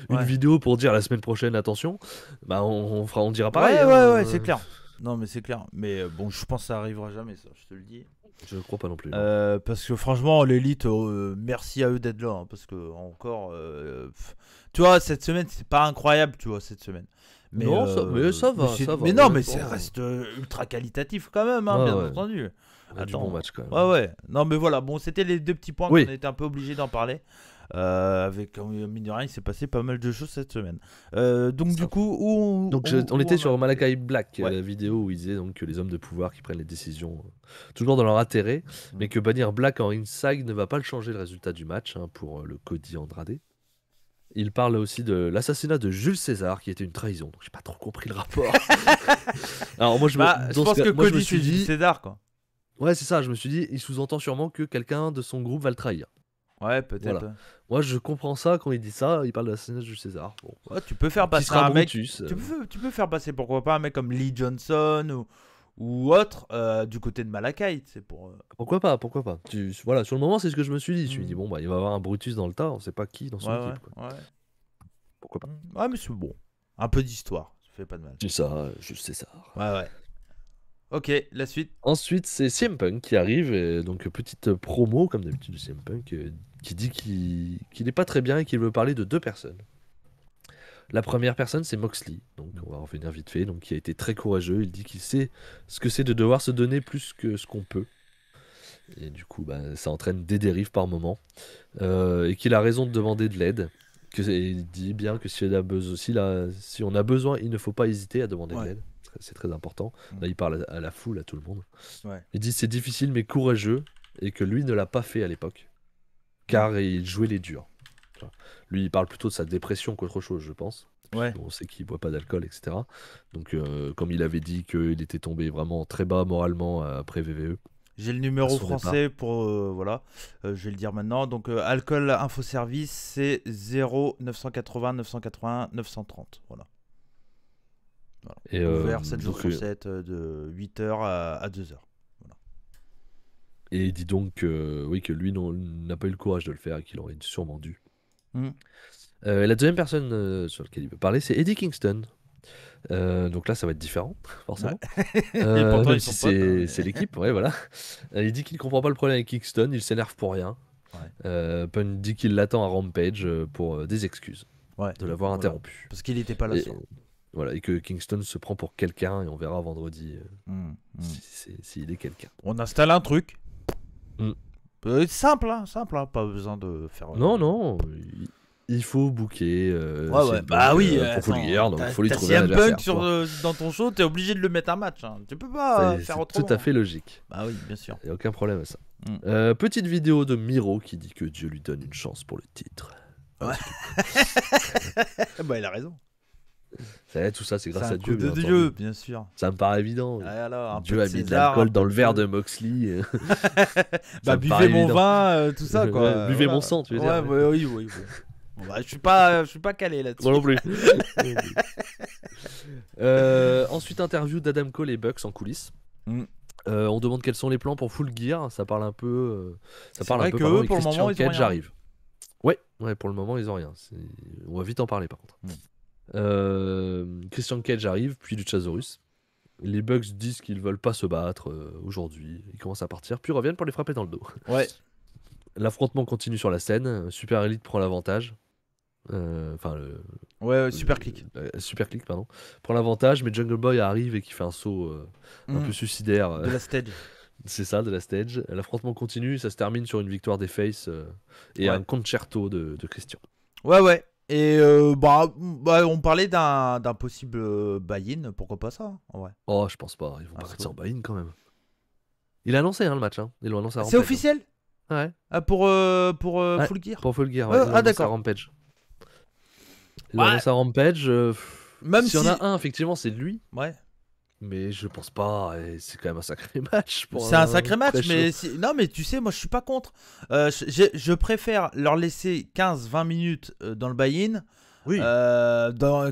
une vidéo pour dire la semaine prochaine, attention, bah on dira pareil. Ouais, c'est clair. Non, mais c'est clair. Mais bon, je pense que ça arrivera jamais, ça, je te le dis. Je crois pas non plus. Parce que franchement, l'élite, merci à eux d'être là. Hein, parce que, encore. Tu vois, cette semaine, c'est pas incroyable, tu vois, cette semaine. Mais, non, ça va. Mais non, mais ça reste ultra qualitatif quand même, hein, bien entendu. Du bon match quand même. Ouais. Non, mais voilà, bon, c'était les deux petits points qu'on était un peu obligé d'en parler. Avec mine de rien, il s'est passé pas mal de choses cette semaine. Donc du coup, on était sur Malakai Black, la vidéo où il disait donc que les hommes de pouvoir qui prennent les décisions toujours dans leur intérêt, mais que bannir Black en inside ne va pas le changer le résultat du match pour le Cody Andrade. Il parle aussi de l'assassinat de Jules César, qui était une trahison. Donc j'ai pas trop compris le rapport. Alors moi, Je pense que moi, je me Cody suis c'est dit, César quoi. ouais, c'est ça. Je me suis dit, il sous-entend sûrement que quelqu'un de son groupe va le trahir. Ouais, peut-être. Voilà. Moi, je comprends ça quand il dit ça. Il parle de l'assassinat de Jules César. Bon. Ouais, tu peux faire Qui passer sera un mec. Brutus, Tu peux faire passer pourquoi pas un mec comme Lee Johnson ou autre du côté de Malachite. C'est pour. Pourquoi pas, pourquoi pas. Voilà, sur le moment, c'est ce que je me suis dit. Je me suis dit, Mm. bon, bah, il va y avoir un Brutus dans le tas. On sait pas qui dans son Ouais, équipe. Quoi. ouais. Pourquoi pas. Ouais, mais c'est bon. Un peu d'histoire, ça fait pas de mal. C'est ça, Jules César. Ouais. Ok, la suite. Ensuite, c'est CM Punk qui arrive, et donc petite promo, comme d'habitude, de CM Punk, qui dit qu'il n'est pas très bien et qu'il veut parler de deux personnes. La première personne, c'est Moxley, donc on va revenir vite fait, donc qui a été très courageux. Il dit qu'il sait ce que c'est de devoir se donner plus que ce qu'on peut. Et du coup, bah, ça entraîne des dérives par moment. Et qu'il a raison de demander de l'aide. Et il dit bien que si on a besoin, il ne faut pas hésiter à demander de l'aide. C'est très important. Là, il parle à la foule, à tout le monde. Ouais. Il dit c'est difficile mais courageux et que lui ne l'a pas fait à l'époque. Car il jouait les durs. Lui, il parle plutôt de sa dépression qu'autre chose, je pense. Ouais. On sait qu'il boit pas d'alcool, etc. Donc, comme il avait dit qu'il était tombé vraiment très bas moralement après VVE. J'ai le numéro À son français pour voilà, je vais le dire maintenant. Donc alcool info service c'est 0 980 981 930. Voilà. Et, ouvert 7 jours donc, sur 7 de 8h à 2h. Voilà. Et il dit donc oui, que lui n'a pas eu le courage de le faire et qu'il aurait sûrement dû. La deuxième personne sur laquelle il veut parler, c'est Eddie Kingston. Donc là, ça va être différent, forcément. Et pourtant, même ils si sont potes, c'est l'équipe, ouais, voilà. Il dit qu'il comprend pas le problème avec Kingston, il s'énerve pour rien. Punk dit qu'il l'attend à Rampage pour des excuses de l'avoir interrompu. Parce qu'il n'était pas là. Voilà, et que Kingston se prend pour quelqu'un et on verra vendredi s'il est quelqu'un. On installe un truc. Simple, hein, pas besoin de faire. Non, il faut booker. Bah oui, pour Full Gear, donc il faut lui trouver un CM Punk dans ton show, t'es obligé de le mettre un match. Hein. Tu peux pas faire autrement. C'est tout à fait logique. Bah oui, bien sûr. Il n'y a aucun problème à ça. Petite vidéo de Miro qui dit que Dieu lui donne une chance pour le titre. Ouais. Bah il a raison. Tout ça, c'est grâce à Dieu. C'est un coup de Dieu, bien sûr. Ça me paraît évident. Alors, Dieu a mis de l'alcool dans le verre de Moxley. Bah buvez mon vin, tout ça quoi. Buvez mon sang, tu veux dire. Oui. Bon, bah, je suis pas calé là-dessus. Moi non plus. Ensuite, interview d'Adam Cole et Bucks en coulisses. On demande quels sont les plans pour Full Gear. Ça parle un peu. Pour le moment, ils ont rien. Arrive. Ouais, pour le moment, ils ont rien. On va vite en parler par contre. Christian Cage arrive, puis Luchasaurus. Les Bucks disent qu'ils veulent pas se battre aujourd'hui. Ils commencent à partir, puis reviennent pour les frapper dans le dos. Ouais. L'affrontement continue sur la scène. Super Elite prend l'avantage. Super Click. Super Click, pardon. Prend l'avantage, mais Jungle Boy arrive et qui fait un saut un peu suicidaire. De la stage. C'est ça, de la stage. L'affrontement continue, ça se termine sur une victoire des Faces et un concerto de Christian. Ouais. Et on parlait d'un possible buy-in, pourquoi pas ça ouais. Oh, je pense pas, ils vont pas mettre ça en buy-in quand même. Il a annoncé le match, ils l'ont annoncé à Rampage. C'est officiel Ouais. Pour Full Gear. Pour Full Gear, ouais. D'accord. À Rampage. Il l'a annoncé à Rampage. Même s'il y en a un, effectivement, c'est lui. Ouais. Mais je pense pas, c'est quand même un sacré match. C'est un sacré match, non, mais tu sais, moi je suis pas contre. Je préfère leur laisser 15-20 minutes dans le buy-in,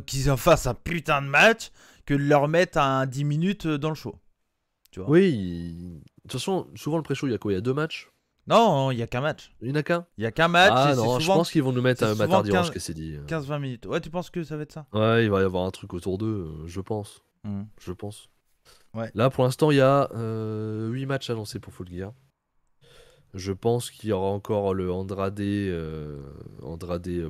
qu'ils en fassent un putain de match, que de leur mettre un 10 minutes dans le show. Tu vois. Oui, de toute façon, souvent le pré-show, il y a quoi? Il y a 2 matchs? Non, il y a qu'un match. Il n'y en a qu'un? Il y a qu'un match. Ah non, je pense qu'ils vont nous mettre un Matar d'Orange qui s'est dit. 15-20 minutes. Ouais, tu penses que ça va être ça? Ouais, il va y avoir un truc autour d'eux, je pense. Je pense. Ouais. Là, pour l'instant, il y a 8 matchs annoncés pour Full Gear. Je pense qu'il y aura encore le Andrade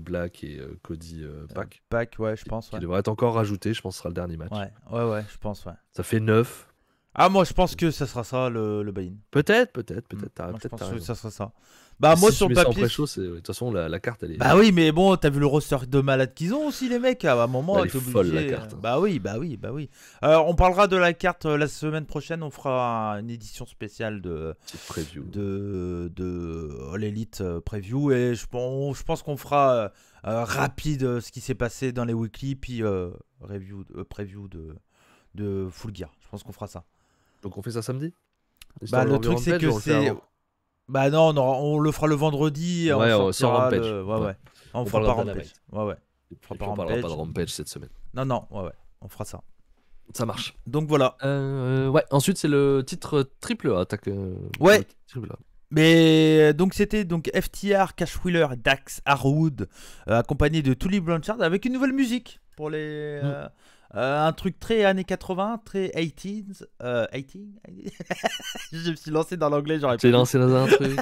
Black et Cody Pac. Pac, ouais, je pense. Qui devrait être encore rajouté, je pense que ce sera le dernier match. Ouais, je pense, ouais. Ça fait 9. Ah, moi, je pense que ça sera ça, le buy-in. Peut-être. Moi, je pense que ça sera ça. Bah moi Si sur tu le mets ça en papier. pré-show, de toute façon, la carte, elle est, Bah oui, mais bon, t'as vu le roster de malades qu'ils ont aussi les mecs. À un moment, elle est t'es folle, la obligé. carte. Bah oui, bah oui, bah oui. On parlera de la carte la semaine prochaine. On fera une édition spéciale Petite preview. de All Elite Preview et je pense qu'on fera rapide ce qui s'est passé dans les weekly puis preview de Full Gear. Je pense qu'on fera ça. Donc on fait ça samedi? Bah Histoire le de truc c'est Rampage, que ou on le fait c'est avant? bah non, on le fera le vendredi et Ouais, on sur sortira Rampage. ouais. On fera parlera pas de Rampage. Dynamite. Ouais. Et fera puis pas on parlera pas de Rampage. Rampage cette semaine. Non, ouais, on fera ça. Ça marche. Donc voilà. Ouais, ensuite c'est le titre triple A. Ouais. Le triple A. Mais donc c'était donc FTR, Cash Wheeler, Dax Harwood, accompagné de Tully Blanchard avec une nouvelle musique pour les un truc très années 80, très 80s, 18. Je me suis lancé dans l'anglais, j'aurais Tu es pu. lancé dans un truc.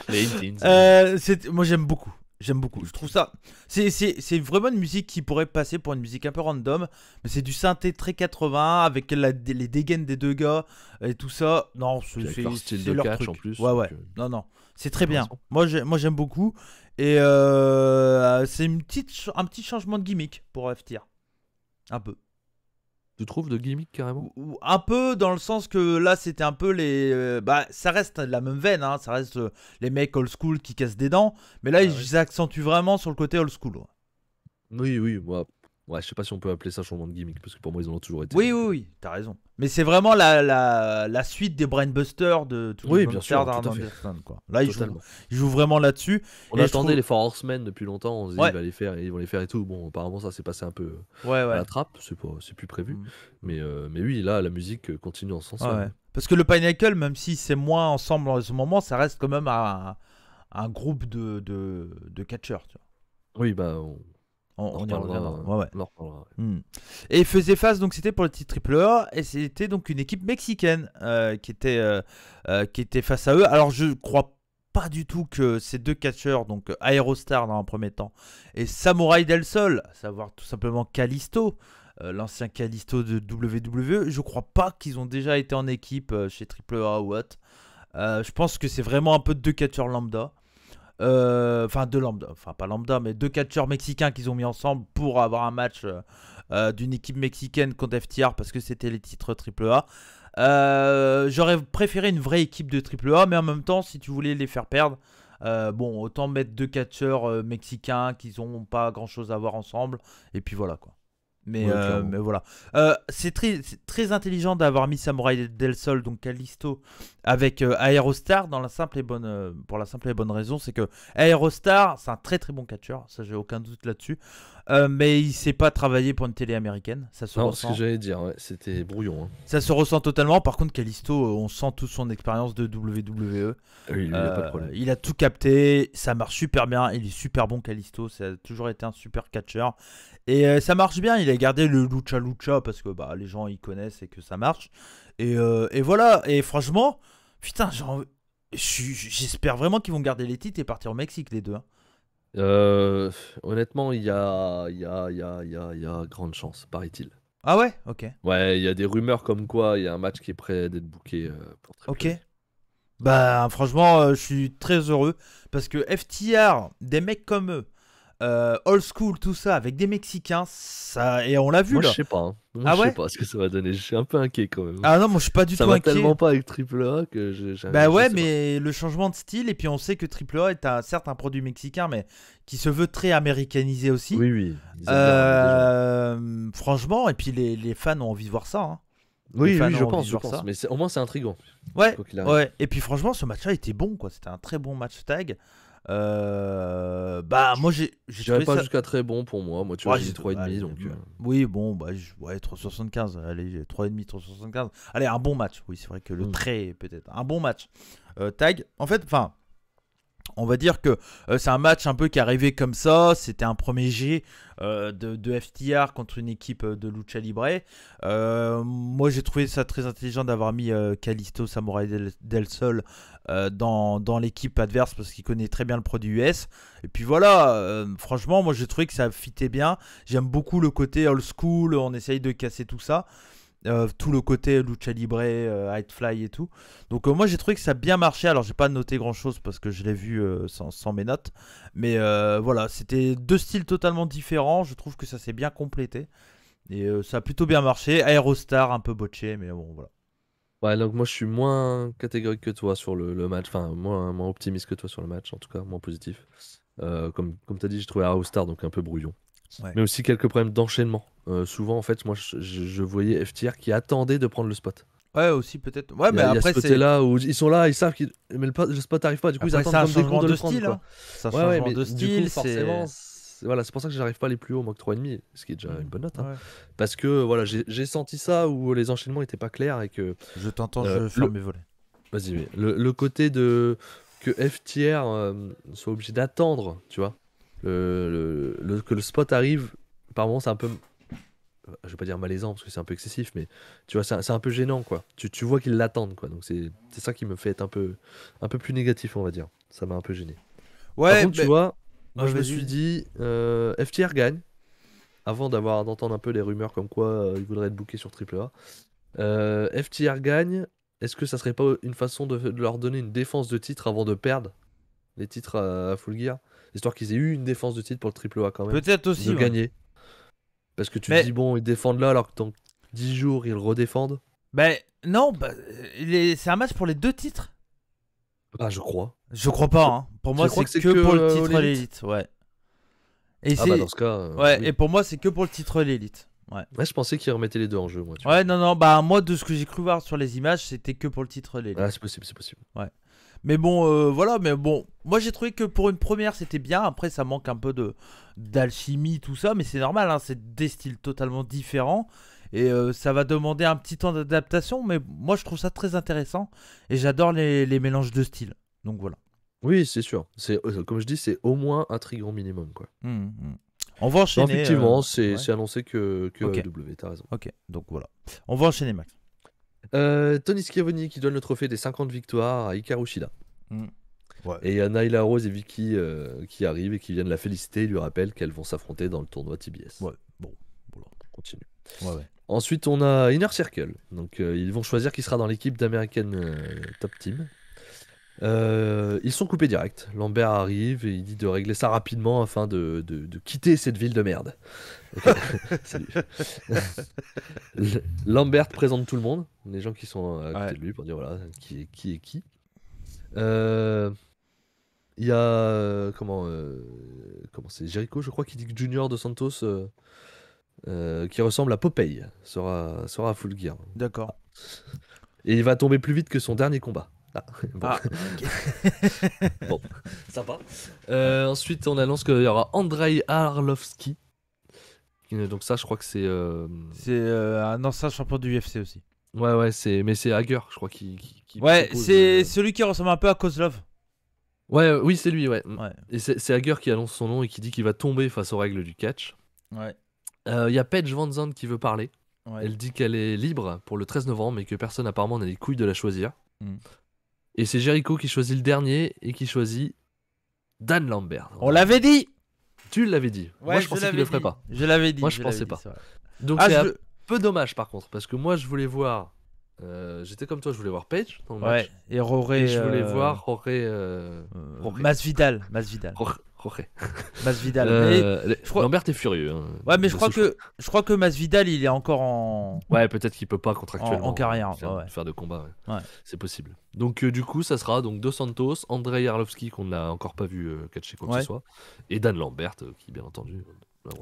Les 18s. Moi j'aime beaucoup. Je trouve ça. C'est vraiment une musique qui pourrait passer pour une musique un peu random. Mais c'est du synthé très 80 avec les dégaines des deux gars et tout ça. Non, Puis avec c'est leur style c'est de leur catch truc. en plus. Ouais. donc, Non. C'est très bien. raison. Moi j'aime beaucoup. Et c'est un petit changement de gimmick pour FTR. Un peu. Tu trouves de gimmick carrément? Ou un peu dans le sens que là c'était un peu les bah ça reste la même veine hein, ça reste les mecs old school qui cassent des dents mais là ils accentuent vraiment sur le côté old school. Oui, moi. Ouais, je sais pas si on peut appeler ça changement de gimmick parce que pour moi ils en ont toujours été. Oui, t'as raison. Mais c'est vraiment la suite des Brainbusters de tous Oui, les bien Brainbusters sûr, tout à d'Arn fait. Anderson, quoi. Là Totalement. ils jouent vraiment là-dessus. On Et je attendait trouve- les Four Horsemen depuis longtemps, on se dit Ouais. ils vont les faire et tout. Bon, apparemment ça s'est passé un peu Ouais. à la trappe, c'est plus prévu. Mm. Mais oui, là la musique continue en ce sens. Ouais. Parce que le Pinnacle, même si c'est moins ensemble en ce moment, ça reste quand même un groupe de catcheurs, tu vois. Oui, bah On y reparlera, reviendra. Ouais. on en reparlera. Et il faisait face, donc c'était pour le titre Triple A, et c'était donc une équipe mexicaine qui était face à eux. Alors je crois pas du tout que ces deux catcheurs, donc Aerostar dans un premier temps, et Samurai Del Sol, à savoir tout simplement Kalisto, l'ancien Kalisto de WWE, je crois pas qu'ils ont déjà été en équipe chez Triple A ou autre. Je pense que c'est vraiment un peu deux catcheurs lambda. Enfin pas lambda, mais deux catcheurs mexicains qu'ils ont mis ensemble pour avoir un match d'une équipe mexicaine contre FTR parce que c'était les titres AAA. J'aurais préféré une vraie équipe de AAA, mais en même temps, si tu voulais les faire perdre, bon, autant mettre deux catcheurs mexicains qui n'ont pas grand chose à voir ensemble, et puis voilà quoi. Mais, Ouais, mais voilà. C'est très intelligent d'avoir mis Samurai Del Sol, donc Kalisto, avec Aerostar pour la simple et bonne raison, c'est que Aerostar, c'est un très très bon catcheur, ça j'ai aucun doute là-dessus. Mais il sait pas travailler pour une télé américaine, ça se Non, ressent. ce que j'allais dire, ouais, c'était brouillon. Ça se ressent totalement. Par contre, Kalisto, on sent toute son expérience de WWE. Oui, il n'y a pas de problème. Il a tout capté, ça marche super bien. Il est super bon, Kalisto. Ça a toujours été un super catcheur. Et ça marche bien. Il a gardé le lucha parce que bah, les gens ils connaissent et que ça marche. Et voilà. Et franchement, putain, j'espère vraiment qu'ils vont garder les titres et partir au Mexique, les deux. Hein. Honnêtement, il y a grande chance, paraît-il. Ah ouais. Ok. Ouais, il y a des rumeurs comme quoi il y a un match qui est prêt d'être booké pour Triple Ok. A. Bah franchement, je suis très heureux parce que FTR, des mecs comme eux, old school, tout ça, avec des Mexicains, ça et on l'a vu Moi, là. je sais pas. Hein. Moi, Ah je ouais sais pas ce que ça va donner. Je suis un peu inquiet quand même. Ah non, moi je suis pas du ça tout va inquiet. tellement pas avec Triple A que Bah ouais, je sais pas. mais le changement de style et puis on sait que AAA est certes un produit mexicain, mais qui se veut très américanisé aussi. Oui, ils aiment bien, déjà. Franchement, et puis les fans ont envie de voir ça. Hein. Oui, fans je ont envie pense, de je voir pense. ça. Mais au moins, c'est intriguant. Ouais, Quoi qu'il arrive. ouais. Et puis franchement, ce match-là était bon, quoi. C'était un très bon match tag. Bah moi j'ai Je dirais trouvé pas ça. jusqu'à très bon pour moi. Moi, tu vois, Ouais, j'ai mis 3,5. allez, Donc, oui, bon, bah, ouais, 3,75. Allez, 3,5, 3,75. Allez, un bon match. Oui, c'est vrai que le trait, peut-être. Un bon match. Tag, en fait, enfin, on va dire que c'est un match un peu qui est arrivé comme ça. C'était un premier jet de FTR contre une équipe de Lucha Libre. Moi, j'ai trouvé ça très intelligent d'avoir mis Kalisto Samurai Del Sol dans l'équipe adverse parce qu'il connaît très bien le produit US. Et puis voilà, franchement, moi j'ai trouvé que ça fitait bien. J'aime beaucoup le côté old school, on essaye de casser tout ça. tout le côté lucha libre, high fly et tout. Donc moi j'ai trouvé que ça a bien marché. Alors j'ai pas noté grand chose parce que je l'ai vu sans mes notes. Mais voilà, c'était 2 styles totalement différents. Je trouve que ça s'est bien complété. Et ça a plutôt bien marché. Aerostar un peu botché, mais bon voilà. Ouais, donc moi je suis moins catégorique que toi sur le match, enfin moins optimiste que toi sur le match, en tout cas, moins positif. Comme tu as dit, j'ai trouvé Aerostar donc un peu brouillon. Ouais. Mais aussi quelques problèmes d'enchaînement. Souvent, en fait, moi je voyais FTR qui attendait de prendre le spot. Ouais, aussi peut-être. Ouais, mais Il y a après ce c'est. côté-là où ils sont là, ils savent mais le spot arrive pas, du coup ils Après, c'est attendent un comme des cons changement de de le prendre, style. quoi. Hein. C'est un Ouais, changement mais de du style. coup, forcément, voilà, c'est pour ça que j'arrive pas à aller plus haut, Mach 3,5, ce qui est déjà une bonne note. Hein. Ouais. Parce que voilà, j'ai senti ça où les enchaînements étaient pas clairs et que. Je t'entends, je ferme mes volets. Vas-y, mais le côté de que FTR soit obligé d'attendre, tu vois, que le spot arrive, par moments c'est un peu, je vais pas dire malaisant parce que c'est un peu excessif, mais tu vois, c'est un peu gênant, quoi. Tu vois qu'ils l'attendent, quoi. Donc c'est ça qui me fait être un peu plus négatif, on va dire. Ça m'a un peu gêné. Par Ouais, contre, tu vois, moi ouais, je me vas-y. suis dit, FTR gagne, avant d'entendre un peu les rumeurs comme quoi il voudrait être booké sur AAA. FTR gagne. Est-ce que ça serait pas une façon de leur donner une défense de titre avant de perdre les titres à Full Gear, histoire qu'ils aient eu une défense de titre pour le AAA quand même, Peut-être aussi. de Ouais. gagner. Parce que tu Mais- te dis, bon, ils défendent là alors que dans 10 jours ils le redéfendent. Ben non, c'est un match pour les 2 titres. Ah, je crois. Je crois pas. Hein. Pour moi, crois c'est que c'est que que, pour le All titre Elite. l'élite. Ouais. Et Ah bah dans ce cas, ouais. oui. Et pour moi, c'est que pour le titre l'élite. Ouais. Ouais, je pensais qu'ils remettaient les deux en jeu, moi. Tu Ouais, non. Bah moi, de ce que j'ai cru voir sur les images, c'était que pour le titre l'élite. vois. Ah, c'est possible, c'est possible. Mais bon, voilà. Mais bon, moi j'ai trouvé que pour une première, c'était bien. Après, ça manque un peu d'alchimie, tout ça. Mais c'est normal. Hein. C'est des styles totalement différents. Et ça va demander un petit temps d'adaptation. Mais moi, je trouve ça très intéressant. Et j'adore les mélanges de styles. Donc voilà. Oui, c'est sûr. Comme je dis, c'est au moins intriguant minimum, quoi. On va Non, enchaîner. effectivement, ouais. c'est annoncé que Ok. AEW, t'as raison. Ok, donc voilà. On va enchaîner, Max. Tony Schiavone qui donne le trophée des 50 victoires à Hikaru Shida. Ouais. Et il y a Nyla Rose et Vicky qui arrivent et qui viennent la féliciter et lui rappellent qu'elles vont s'affronter dans le tournoi TBS. Ouais, bon, voilà. On continue. Ouais. Ensuite, on a Inner Circle. Donc, ils vont choisir qui sera dans l'équipe d'American Top Team. Ils sont coupés direct. Lambert arrive et il dit de régler ça rapidement afin de quitter cette ville de merde. Ok. Salut. Lambert présente tout le monde, les gens qui sont à côté de lui pour dire voilà qui est qui. Il y a comment c'est Jericho, je crois, qui dit que Junior de Santos qui ressemble à Popeye sera à Full Gear. D'accord. Et il va tomber plus vite que son dernier combat. Ah, bon. Ok. Bon, sympa. Ensuite, on annonce qu'il y aura Andrei Arlovski. Donc ça, je crois que c'est... C'est un ancien champion du UFC aussi. Ouais, mais c'est Hager, je crois, qui ouais, propose, c'est celui qui ressemble un peu à Kozlov. Oui, c'est lui, ouais. Ouais. Et c'est Hager qui annonce son nom et qui dit qu'il va tomber face aux règles du catch. Ouais. Il y a Paige Van Zandt qui veut parler. Ouais. Elle dit qu'elle est libre pour le 13 novembre, mais que personne apparemment n'a les couilles de la choisir. Et c'est Jericho qui choisit le dernier et qui choisit Dan Lambert. On l'avait dit. Tu l'avais dit. Ouais, moi, je pensais qu'il le ferait pas. Je l'avais dit. Moi, je pensais l'avais pas. dit, c'est vrai. Donc, c'est un peu dommage par contre, parce que moi, je voulais voir. J'étais comme toi, je voulais voir Paige dans le match. Et Roré. Et je voulais voir Roré. Masvidal. Roré. Masvidal. Lambert est furieux. Hein, ouais, mais je crois que Masvidal, il est encore en. Ouais, peut-être qu'il peut pas contractuellement en carrière, faire de combat. Ouais. C'est possible. Donc du coup, ça sera donc Dos Santos, Andrei Arlovski qu'on n'a encore pas vu catcher quoi que ce soit, et Dan Lambert qui bien entendu.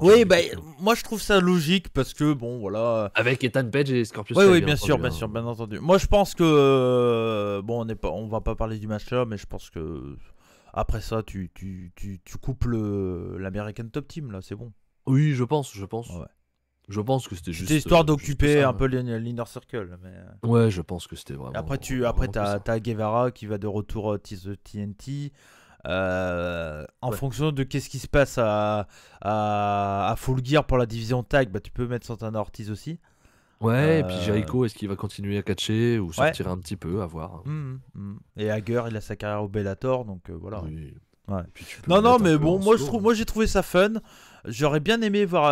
Oui, bah moi je trouve ça logique parce que bon voilà. Avec Ethan Page et Scorpio. Oui, bien sûr, bien entendu. Moi je pense que bon, on va pas parler du match là, mais je pense que après ça, tu coupes l'American Top Team là, c'est bon. Oui, je pense. Ouais. Je pense que c'était juste. C'était histoire d'occuper un peu l'Inner Circle. Mais... Ouais, je pense que c'était vraiment. Après, t'as Guevara qui va de retour Tease TNT. En fonction de qu'est-ce qui se passe à Full Gear pour la division tag, bah, tu peux mettre Santana Ortiz aussi. Ouais, et puis Jericho, est-ce qu'il va continuer à catcher ou sortir un petit peu, à voir. Et Hager, il a sa carrière au Bellator, donc voilà. Oui. Ouais. Non, mais bon, moi j'ai trouvé ça fun. J'aurais bien aimé voir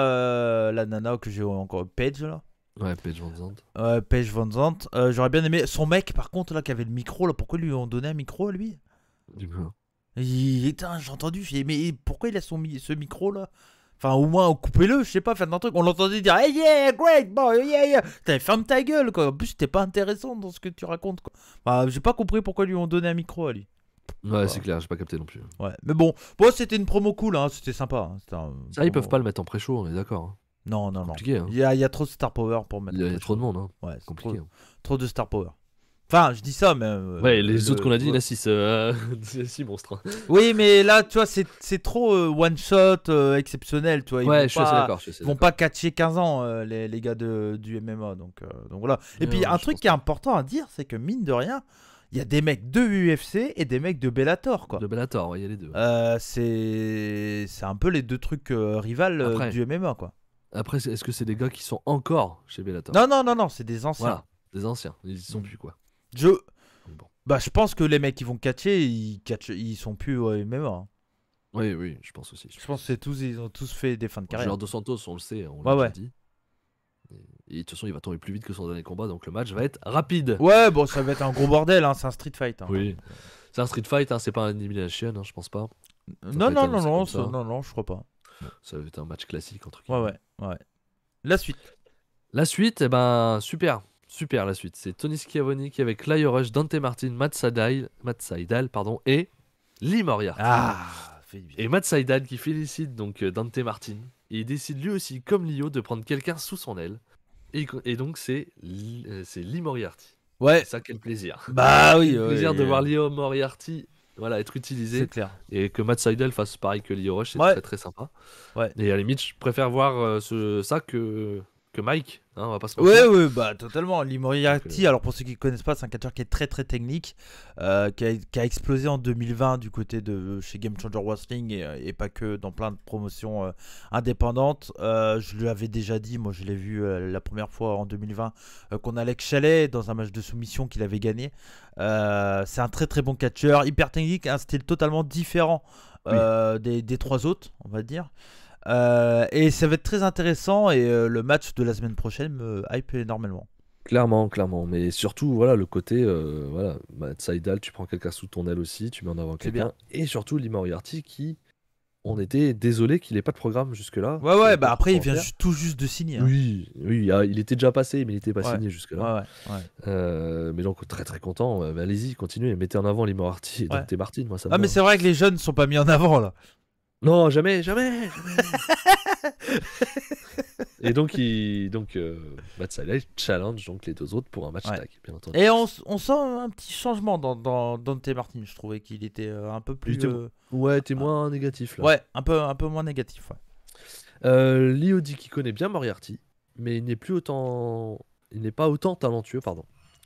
la nana que j'ai encore, Paige là. Ouais, Paige Van Zandt. Paige Van Zandt. J'aurais bien aimé. Son mec, par contre, là, qui avait le micro, là, pourquoi lui ont donné un micro à lui? Du coup. J'ai entendu, mais pourquoi il a ce micro là? Enfin, au moins, coupez-le, je sais pas, faites un truc. On l'entendait dire, hey yeah, great boy, yeah, yeah. Putain, ferme ta gueule, quoi. En plus, c'était pas intéressant dans ce que tu racontes, quoi. Enfin, j'ai pas compris pourquoi lui ont donné un micro à lui. Ouais, c'est clair, j'ai pas capté non plus. Ouais, mais bon, c'était une promo cool, hein, c'était sympa. Hein. Ça, ils peuvent pas le mettre en pré-show, on est d'accord. Hein. Non. Compliqué, hein. Il y a trop de star power pour mettre. Il y a trop de monde, hein. Ouais, c'est compliqué. Trop de star power. Enfin, je dis ça, mais. Ouais, les autres qu'on a dit, il y en a 6 monstres. Hein. Oui, mais là, tu vois, c'est trop one shot exceptionnel, tu vois. Ouais, je suis assez d'accord. Ils vont pas catcher 15 ans, les gars du MMA. Donc voilà. Et puis, un truc qui est important à dire, c'est que mine de rien, il y a des mecs de UFC et des mecs de Bellator, quoi. De Bellator, ouais, il y a les deux. C'est un peu les deux trucs rivales du MMA, quoi. Après, est-ce que c'est des gars qui sont encore chez Bellator? Non, c'est des anciens. Voilà, des anciens. Ils y sont plus, quoi. Bon. Bah, je pense que les mecs qui vont catcher, ils sont plus au MMA. Hein. Oui, je pense aussi. Je pense que ils ont tous fait des fins de carrière. Genre Dos Santos, on le sait, on l'a déjà dit. Et de toute façon, il va tomber plus vite que son dernier combat, donc le match va être rapide. Ouais, bon, ça va être un gros bordel, hein, c'est un street fight. Hein. Oui, c'est un street fight, hein, c'est pas un elimination, hein, je pense pas. Non, je crois pas. Ça va être un match classique entre Ouais. La suite, eh ben, super la suite. C'est Tony Schiavone qui avec Lio Rush, Dante Martin, Matt Sydal, et Lee Moriarty. Et Matt Sydal qui félicite donc Dante Martin. Et il décide lui aussi, comme Lio, de prendre quelqu'un sous son aile. Et donc c'est Lee Moriarty. Ouais. Ça, quel plaisir. Bah oui. Quel plaisir de voir Lio Moriarty être utilisé. C'est clair. Et que Matt Sydal fasse pareil que Lio Rush, c'est très très sympa. Ouais. Et à la limite, je préfère voir ça que Mike, hein, on va pas se mentir. Ouais, bah totalement. Lee Moriarty, alors pour ceux qui ne connaissent pas, c'est un catcheur qui est très très technique, qui a explosé en 2020 du côté de chez Game Changer Wrestling et pas que dans plein de promotions indépendantes. Je lui avais déjà dit, moi je l'ai vu la première fois en 2020 qu'on Alex Chalet dans un match de soumission qu'il avait gagné. C'est un très très bon catcheur, hyper technique, un style totalement différent des trois autres, on va dire. Et ça va être très intéressant et le match de la semaine prochaine me hype énormément. Clairement, mais surtout voilà le côté Matt Sydal, tu prends quelqu'un sous ton aile aussi, tu mets en avant quelqu'un, et surtout Lee Moriarty qui on était désolé qu'il n'ait pas de programme jusque là. Ouais, bah après il vient tout juste de signer. Hein. Oui, il était déjà passé mais il n'était pas signé jusque là. Ouais. Mais donc très très content. Allez-y, continuez, mettez en avant Lee Moriarty et Dante Martin, moi ça me va. Mais c'est vrai que les jeunes sont pas mis en avant là. Non, jamais. Et donc, Matt Sydal challenge donc les deux autres pour un match tag, bien entendu. Et on sent un petit changement dans Dante Martin. Je trouvais qu'il était un peu plus. T'es moins négatif là. Ouais, un peu moins négatif. Lio dit qu'il connaît bien Moriarty, mais il n'est pas autant talentueux,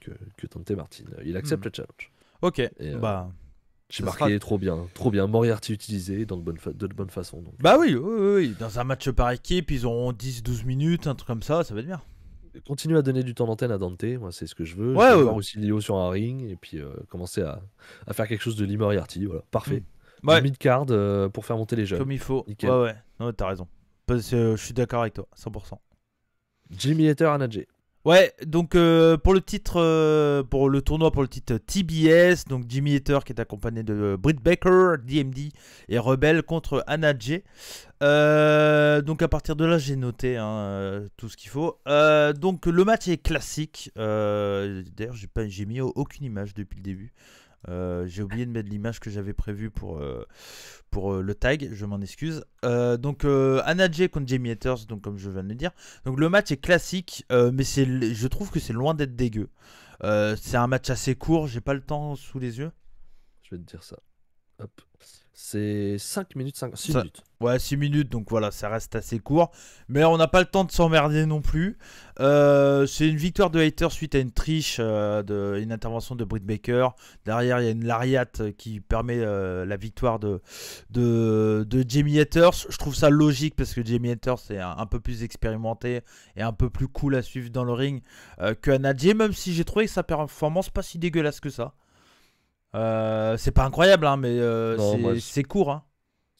que Dante Martin. Il accepte le challenge. Ok. J'ai marqué trop bien, Moriarty utilisé de bonne façon. Donc. Bah oui, dans un match par équipe, ils auront 10-12 minutes, un truc comme ça va être bien. Continue à donner du temps d'antenne à Dante, moi c'est ce que je veux. Je veux voir aussi Lio sur un ring, et puis commencer à faire quelque chose de Lee Moriarty, voilà, parfait. Mid-card pour faire monter les jeunes. Comme il faut. Nickel. Ouais, non, t'as raison. Je suis d'accord avec toi, 100%. Jimmy Hater, Anna Jay. Ouais, donc pour le titre, pour le tournoi pour le titre TBS, donc Jimmy Hater qui est accompagné de Britt Baker, DMD et Rebel contre Anna Jay. Donc à partir de là, j'ai noté tout ce qu'il faut. Donc le match est classique. D'ailleurs, j'ai mis aucune image depuis le début. J'ai oublié de mettre l'image que j'avais prévue pour le tag, je m'en excuse. Donc Anna Jay contre Jamie Hayters, donc comme je viens de le dire. Donc le match est classique, mais je trouve que c'est loin d'être dégueu. C'est un match assez court, j'ai pas le temps sous les yeux. Je vais te dire ça. Hop. C'est 6 minutes. Ouais, 6 minutes, donc voilà, ça reste assez court. Mais on n'a pas le temps de s'emmerder non plus. C'est une victoire de Hayter suite à une triche, une intervention de Britt Baker. Derrière, il y a une lariat qui permet la victoire de Jamie Hayter. Je trouve ça logique parce que Jamie Hayter c'est un peu plus expérimenté et un peu plus cool à suivre dans le ring que Anna Jay, même si j'ai trouvé sa performance pas si dégueulasse que ça. C'est pas incroyable, hein, mais c'est court. Hein.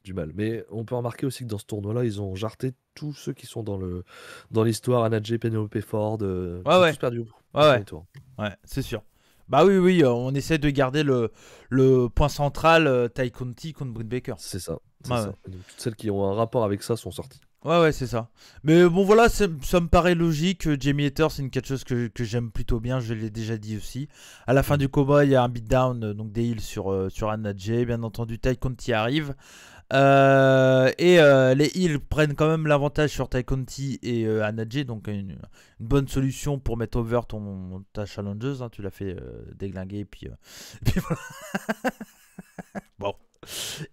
du mal. Mais on peut remarquer aussi que dans ce tournoi-là, ils ont jarté tous ceux qui sont dans l'histoire. Anna Jay, Penelope Ford, qui ont tous perdu au premier tour. Ouais, c'est sûr. Bah oui, on essaie de garder le point central Ty Conti contre Britt Baker. C'est ça. Ouais. Donc, toutes celles qui ont un rapport avec ça sont sorties. Ouais, c'est ça. Mais bon, voilà, ça me paraît logique. Jamie Hayter, c'est une catcheuse que j'aime plutôt bien, je l'ai déjà dit aussi. À la fin du combat, il y a un beatdown, donc des heals sur Anna Jay. Bien entendu, Ty Conti arrive. Les heals prennent quand même l'avantage sur Ty Conti et Anna Jay, donc une bonne solution pour mettre over ta challengeuse. Hein, tu l'as fait déglinguer, puis voilà. Bon.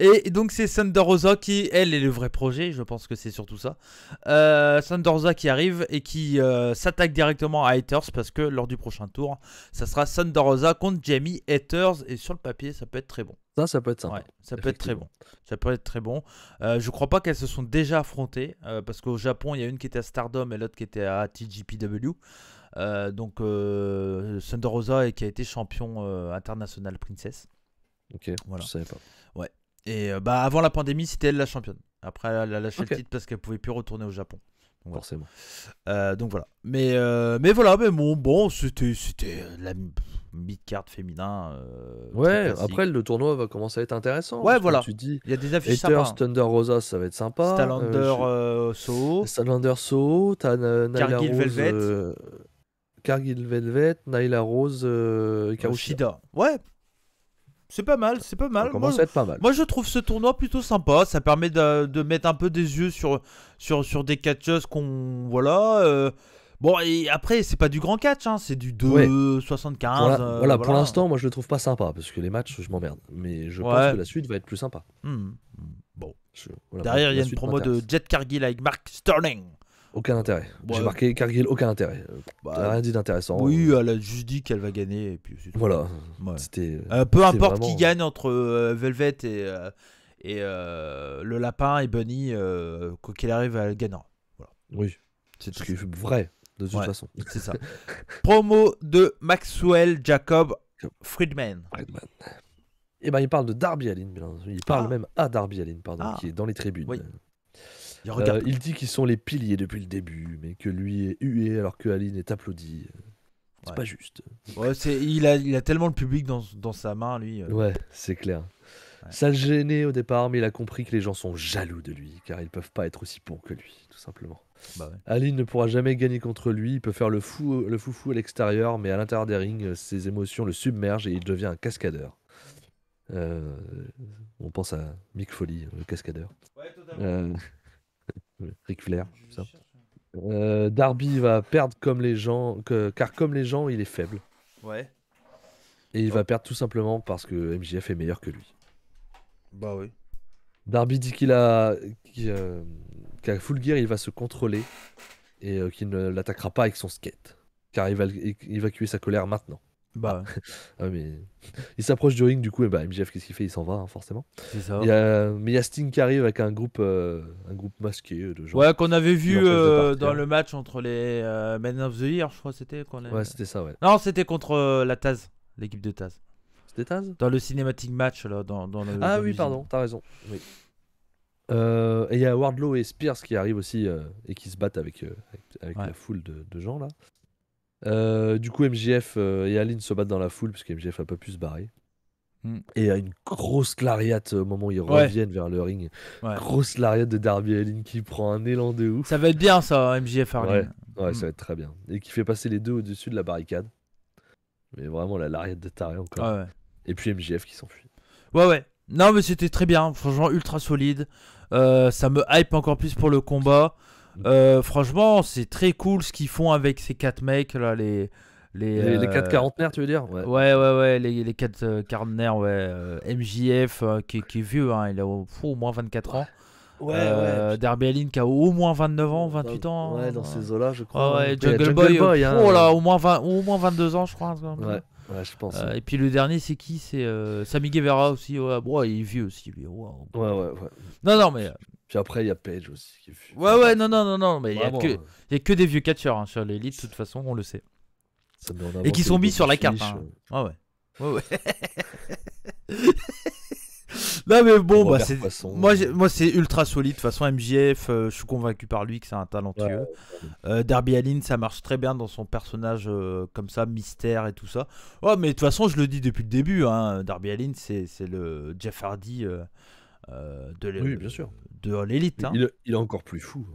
Et donc c'est Thunder Rosa qui, elle, est le vrai projet, je pense que c'est surtout ça. Thunder Rosa qui arrive et qui s'attaque directement à Hayters, parce que lors du prochain tour, ça sera Thunder Rosa contre Jamie Hayters, et sur le papier, ça peut être très bon. Ça peut être sympa. Ouais, ça peut être très bon. Ça peut être très bon. Je crois pas qu'elles se sont déjà affrontées, parce qu'au Japon, il y a une qui était à Stardom et l'autre qui était à TGPW. Donc Thunder Rosa qui a été champion international Princess. Ok, voilà. Je savais pas. Ouais. Et avant la pandémie, c'était elle la championne. Après, elle a lâché le titre parce qu'elle pouvait plus retourner au Japon. Donc, forcément. Donc voilà. Mais voilà, mais bon, c'était la mid-card féminin. Ouais, après le tournoi va commencer à être intéressant. Ouais, voilà. Tu dis, il y a des affiches sympas. Thunder Rosa, ça va être sympa. Stalander Soho, t'as Nyla Rose, Velvet. Cargill Velvet, Nyla Rose, Shida. Ouais. C'est pas mal. Ça commence à être pas mal. Moi, je trouve ce tournoi plutôt sympa. Ça permet de mettre un peu des yeux sur des catcheuses qu'on... Voilà. Bon, et après, c'est pas du grand catch, hein, c'est du 2,75. Voilà, pour l'instant, moi, je le trouve pas sympa, parce que les matchs, je m'emmerde. Mais je pense que la suite va être plus sympa. Bon. Voilà, derrière, il y a une promo de Jet Cargill avec Mark Sterling. Aucun intérêt. J'ai marqué Cargill, aucun intérêt. T'as rien dit d'intéressant. Oui, elle a juste dit qu'elle va gagner. Et puis voilà. Ouais. C'était. Peu importe qui gagne entre Velvet et le lapin et Bunny, quoi qu'il arrive, elle gagnera. Voilà. Oui. C'est ce qui est vrai, de toute façon. C'est ça. Promo de Maxwell Jacob Friedman. Et ben, il parle de Darby Allin. Il parle même à Darby Allin, qui est dans les tribunes. Oui. Il dit qu'ils sont les piliers depuis le début, mais que lui est hué alors que Allin est applaudi. C'est pas juste. Ouais, il a tellement le public dans sa main, lui. Ouais, c'est clair. Ouais. Ça le gênait au départ, mais il a compris que les gens sont jaloux de lui, car ils peuvent pas être aussi bons que lui, tout simplement. Allin ne pourra jamais gagner contre lui, il peut faire le foufou à l'extérieur, mais à l'intérieur des rings, ses émotions le submergent et il devient un cascadeur. On pense à Mick Foley, le cascadeur. Ouais, totalement. Ric Flair, tout ça. Darby va perdre comme les gens, car comme les gens, il est faible. Ouais. Et il va perdre tout simplement parce que MJF est meilleur que lui. Bah oui. Darby dit qu'à Full Gear, il va se contrôler et qu'il ne l'attaquera pas avec son skate, car il va évacuer sa colère maintenant. Bah. Mais il s'approche du ring, du coup, et MJF, qu'est-ce qu'il fait? Il s'en va, forcément. C'est ça. Mais il y a Sting qui arrive avec un groupe masqué de gens. Ouais, qu'on avait vu dans le match entre les Men of the Year, je crois que c'était. Ouais, c'était ça, ouais. Non, c'était contre la Taz, l'équipe de Taz. C'était Taz? Dans le cinématique match, là, dans le. Ah oui, pardon, t'as raison. Oui. Et il y a Wardlow et Spears qui arrivent aussi et qui se battent avec la foule de gens, là. Du coup, MJF et Allin se battent dans la foule parce que MJF a pas pu se barrer. Et il y a une grosse lariat au moment où ils reviennent vers le ring. Grosse lariat de Darby Allin qui prend un élan de ouf. Ça va être bien ça, MJF Allin. Ouais, ça va être très bien. Et qui fait passer les deux au-dessus de la barricade. Mais vraiment la lariat de taré encore. Ouais. Et puis MJF qui s'enfuit. Ouais. Non, mais c'était très bien. Franchement, ultra solide. Ça me hype encore plus pour le combat. Franchement, c'est très cool ce qu'ils font avec ces 4 mecs là, les 4 quarantenaires, tu veux dire? Ouais, les 4 quarantenaires, MJF qui est vieux, hein, il a au moins 24 ans. Darby Allin qui a au moins 29 ans, 28 ans. Ouais, dans ces eaux-là, je crois. Jungle Boy, au moins 22 ans, je crois. Ouais, je pense. Et puis le dernier, c'est qui? C'est Sammy Guevara aussi. Ouais, il est vieux aussi, lui. Ouais. Non, mais. Puis après, il y a Page aussi qui est vieux. Ouais, non, mais il y a que des vieux catcheurs hein, sur l'élite, de toute façon, on le sait. Et qui sont mis sur la carte. Hein. Ouais. Non mais bon, bah, Robert Poisson. moi c'est ultra solide. De toute façon, MJF, je suis convaincu par lui que c'est un talentueux. Darby Allin, ça marche très bien dans son personnage comme ça, mystère et tout ça. Ouais, mais de toute façon, je le dis depuis le début, hein, Darby Allin, c'est le Jeff Hardy Oui, bien sûr. de l'élite. Hein. Il est encore plus fou.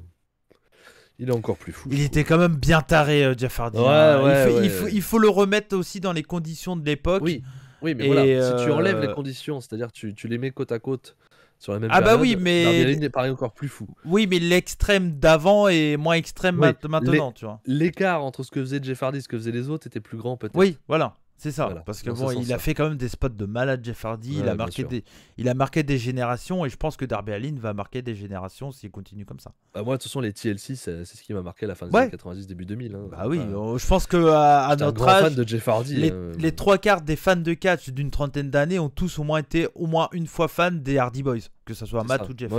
Il est encore plus fou. Il était quand même bien taré, Jeff Hardy. Ouais, hein. ouais, il faut le remettre aussi dans les conditions de l'époque. Oui, oui, mais Et, voilà, si tu enlèves les conditions, c'est-à-dire tu les mets côte à côte sur la même Ah bah période, oui, mais- Darby Allin est pareil encore plus fou. Oui, mais l'extrême d'avant est moins extrême Oui, maintenant, tu vois. L'écart entre ce que faisait Jeff Hardy et ce que faisaient les autres était plus grand peut-être. Oui, voilà, c'est ça. Voilà, Parce que dans ce bon, il a sens-là. fait quand même des spots de malade, Jeff Hardy. Ouais, bien sûr. Il a marqué des générations et je pense que Darby Allin va marquer des générations s'il continue comme ça. Bah, moi, de toute façon, les TLC, c'est ce qui m'a marqué à la fin des Ouais. années 90, début 2000. Hein. Bah oui, Enfin, je pense que à j'étais un notre grand fan âge, de Jeff Hardy. les trois quarts des fans de catch d'une trentaine d'années ont tous au moins été au moins une fois fans des Hardy Boys, que ce soit C'est Matt ça. ou Jeff.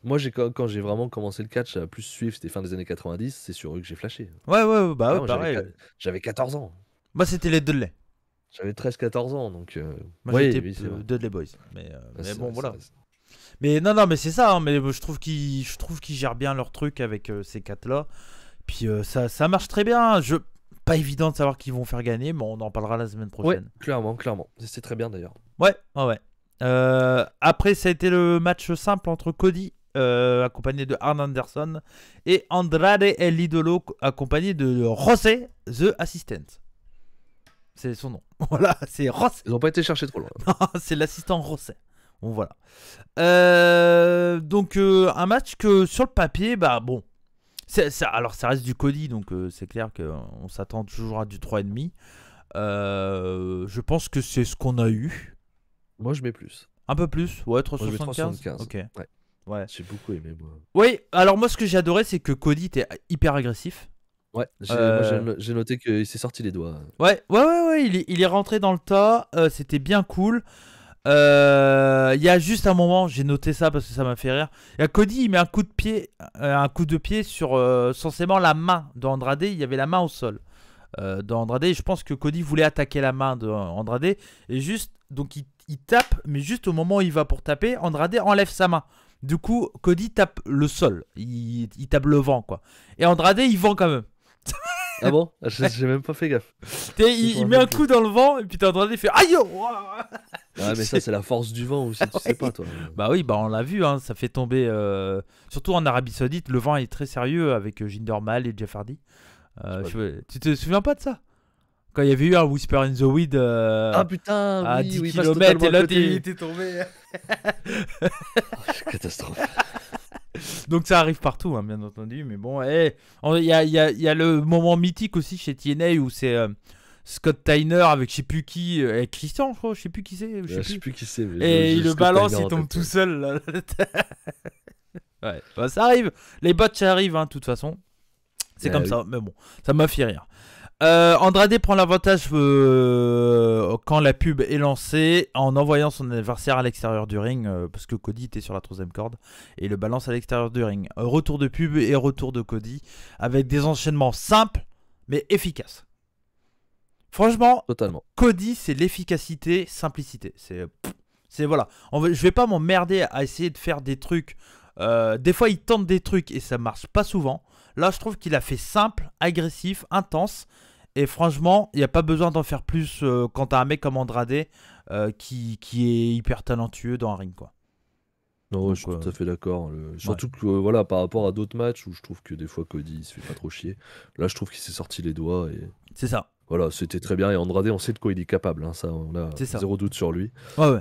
Moi quand j'ai vraiment commencé le catch à plus suivre, c'était fin des années 90, c'est sur eux que j'ai flashé. Ouais, bah ouais, Non, pareil. J'avais 14 ans. Moi, c'était les Dudley. J'avais 13-14 ans, donc... Moi, oui, j'étais c'est vrai. Dudley Boys. Mais C'est bon, vrai, voilà. c'est vrai. Mais non, mais c'est ça. Hein, mais je trouve qu'ils gèrent bien leur truc avec ces quatre-là. Puis ça marche très bien. Pas évident de savoir qui vont faire gagner, mais on en parlera la semaine Ouais, prochaine. clairement. C'est très bien d'ailleurs. Ouais. Après, ça a été le match simple entre Cody, accompagné de Arn Anderson, et Andrade El Idolo, accompagné de José, The Assistant. C'est son nom. Voilà, c'est José. Ils ont pas été chercher trop loin. C'est l'assistant José. Bon, voilà. Donc, un match que sur le papier, bah bon. Alors, ça reste du Cody, donc c'est clair qu'on s'attend toujours à du 3,5. Je pense que c'est ce qu'on a eu. Moi, je mets plus. Un peu plus. Ouais, Moi, je mets 375. 375. Ok. Ouais. J'ai beaucoup aimé, moi. Oui, alors moi, ce que j'ai adoré, c'est que Cody était hyper agressif. Ouais, moi, j'ai noté qu'il s'est sorti les doigts. Ouais, il est rentré dans le tas. C'était bien cool. Il y a juste un moment, j'ai noté ça parce que ça m'a fait rire. Il y a Cody, il met un coup de pied sur censément la main d'Andrade. Il y avait la main au sol d'Andrade. Et je pense que Cody voulait attaquer la main d'Andrade. Et juste, donc il tape, mais juste au moment où il va pour taper, Andrade enlève sa main. Du coup, Cody tape le sol. Il tape le vent, quoi. Et Andrade, il vend quand même. Ah bon? J'ai même pas fait gaffe. Il met un coup dans le vent et puis Andrade fait aïe! Ouais, mais ça, c'est la force du vent aussi, tu sais pas, toi. Bah oui, on l'a vu, hein, ça fait tomber. Surtout en Arabie Saoudite, le vent est très sérieux avec Jinder Mahal et Jeff Hardy. Tu te souviens pas de ça? Quand il y avait eu un Whisper in the Wind Ah putain, à oui, 10 oui, km et l'autre il était tombé. Catastrophe. Donc ça arrive partout, hein, bien entendu. Mais bon, il y a le moment mythique aussi chez TNA où c'est Scott Tyner avec je sais plus qui, avec Christian, je crois, je sais plus qui c'est. Je sais plus qui c'est. Et il le balance, il tombe tout seul. Là. Ouais, bah, ça arrive. Les bots, ça arrive, hein, de toute façon. C'est comme ça, mais bon, ça m'a fait rire. Andrade prend l'avantage quand la pub est lancée en envoyant son adversaire à l'extérieur du ring parce que Cody était sur la troisième corde et le balance à l'extérieur du ring. Retour de pub et retour de Cody avec des enchaînements simples mais efficaces. Franchement, totalement. Cody, c'est l'efficacité, simplicité. C'est voilà. Je vais pas m'emmerder à essayer de faire des trucs. Des fois, il tente des trucs et ça marche pas souvent. Là, je trouve qu'il a fait simple, agressif, intense. Et franchement, il n'y a pas besoin d'en faire plus quand t'as un mec comme Andrade qui est hyper talentueux dans un ring, quoi. Non, Donc, je suis tout à fait d'accord. Surtout que voilà, par rapport à d'autres matchs où je trouve que des fois Cody il se fait pas trop chier. Là, je trouve qu'il s'est sorti les doigts et c'est ça. Voilà, c'était très bien. Et Andrade, on sait de quoi il est capable. Hein, ça, on a zéro doute sur lui. Ouais.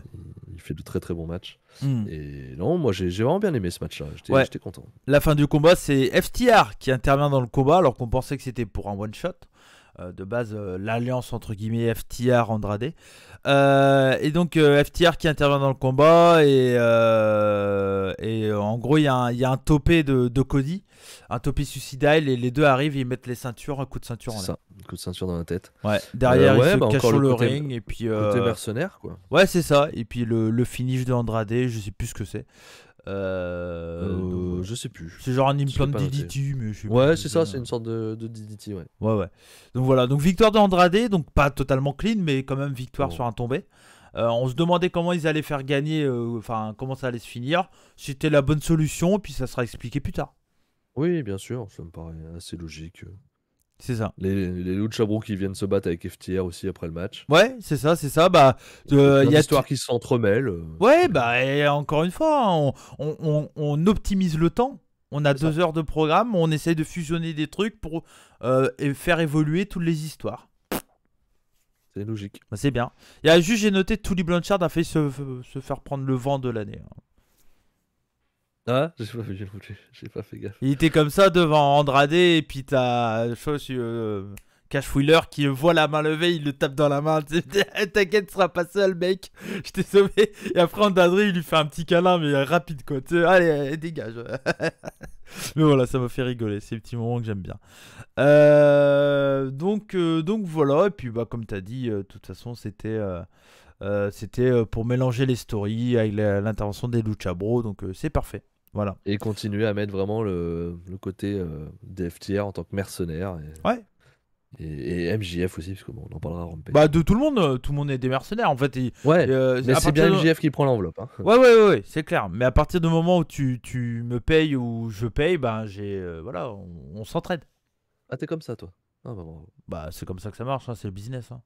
Il fait de très très bons matchs. Et non, moi j'ai vraiment bien aimé ce match-là. J'étais content. La fin du combat, c'est FTR qui intervient dans le combat alors qu'on pensait que c'était pour un one-shot. De base, l'alliance entre guillemets FTR Andrade. Et donc FTR qui intervient dans le combat et en gros il y a un topé de Cody, un topé suicidal et les deux arrivent, ils mettent les ceintures, un coup de ceinture en l'air. C'est ça, un coup de ceinture dans la tête. Ouais, derrière ils se cachent encore sur le côté, ring et puis côté mercenaire quoi. Ouais, c'est ça. Et puis le finish de Andrade, je sais plus ce que c'est. Je sais plus. C'est genre un implant DDT, mais je sais ouais, pas. c'est ça, c'est une sorte de DDT, ouais. Ouais. Donc voilà, donc victoire de Andrade, donc pas totalement clean, mais quand même victoire sur un tombé. On se demandait comment ils allaient faire gagner, comment ça allait se finir. C'était la bonne solution, puis ça sera expliqué plus tard. Oui, bien sûr, ça me paraît assez logique. C'est ça. Les Lucha Bros qui viennent se battre avec FTR aussi après le match. Ouais, c'est ça. Bah, Il y a y des a histoires qui s'entremêlent. Ouais, bah, et encore une fois, hein, on optimise le temps. On a C'est ça. 2 heures de programme, on essaye de fusionner des trucs pour faire évoluer toutes les histoires. C'est logique. Bah, c'est bien. Il y a juste, j'ai noté, Tully Blanchard a fait se faire prendre le vent de l'année. Ah, j'ai pas fait gaffe. Il était comme ça devant Andrade, et puis t'as Cash Wheeler qui voit la main levée, il le tape dans la main. T'inquiète, tu seras pas seul, mec. Je t'ai sauvé. Et après, Andrade, il lui fait un petit câlin, mais rapide, quoi. Allez, dégage. Mais voilà, ça m'a fait rigoler. C'est des petits moments que j'aime bien. Donc voilà. Et puis, bah, comme t'as dit, de toute façon, c'était pour mélanger les stories avec l'intervention des Lucha Bros. Donc, c'est parfait. Voilà. Et continuer à mettre vraiment le côté des FTR en tant que mercenaire. Ouais. Et MJF aussi, parce qu'on en parlera à Rampage. Bah, de tout le monde est des mercenaires en fait. Ouais, mais c'est bien MJF qui prend l'enveloppe. Hein. Ouais, c'est clair. Mais à partir du moment où tu me payes ou je paye, ben voilà, on s'entraide. Ah, t'es comme ça, toi? Ah, bah, bravo. Bah, c'est comme ça que ça marche, hein, c'est le business. Hein.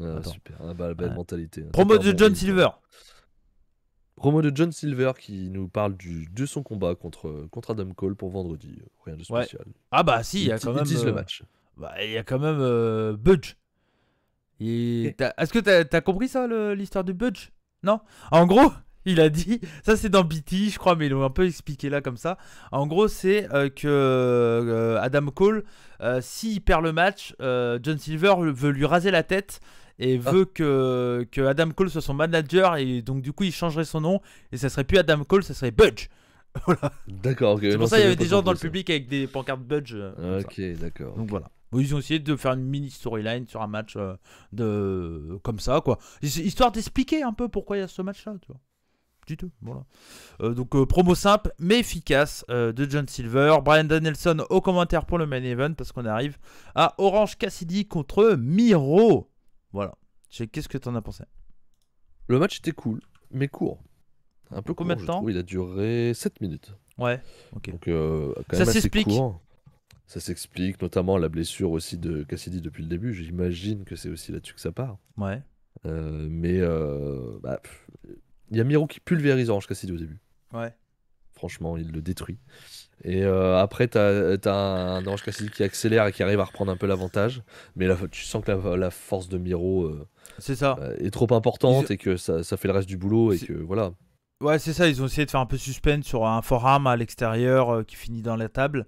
Ah, super, bah, belle mentalité. Hein. Promo de John Silver. Promo de John Silver qui nous parle de son combat contre Adam Cole pour vendredi. Rien de spécial. Ouais. Ah bah si, il y a quand même... Ils disent le match. Bah, il y a quand même Budge. Est-ce que t'as compris ça, l'histoire du Budge? Non? En gros, il a dit... Ça, c'est dans BT, je crois, mais ils l'ont un peu expliqué là, comme ça. En gros, c'est que Adam Cole, s'il perd le match, John Silver veut lui raser la tête et veut que Adam Cole soit son manager, et donc du coup, il changerait son nom, et ça serait plus Adam Cole, ça serait Budge. Voilà. D'accord, ok. C'est pour ça qu'il y avait des gens dans le public avec des pancartes Budge. Ok, d'accord. Donc voilà. Ils ont essayé de faire une mini storyline sur un match comme ça, quoi. Histoire d'expliquer un peu pourquoi il y a ce match-là, tu vois. Du tout, voilà. Donc promo simple mais efficace de John Silver. Bryan Danielson au commentaire pour le main event, parce qu'on arrive à Orange Cassidy contre Miro. Voilà. Qu'est-ce que t'en as pensé? Le match était cool, mais court. Un peu combien de temps? Il a duré 7 minutes. Ouais, ok. Donc quand ça même s'explique. Court. Ça s'explique, notamment la blessure aussi de Cassidy depuis le début. J'imagine que c'est aussi là-dessus que ça part. Ouais. Mais il y a Miro qui pulvérise Orange Cassidy au début. Ouais. Franchement, il le détruit. Et après, t'as un Orange Cassidy qui accélère et qui arrive à reprendre un peu l'avantage. Mais là, tu sens que la force de Miro c'est ça. Est trop importante et que ça fait le reste du boulot et que voilà. Ouais, c'est ça. Ils ont essayé de faire un peu suspense sur un forearm à l'extérieur qui finit dans la table.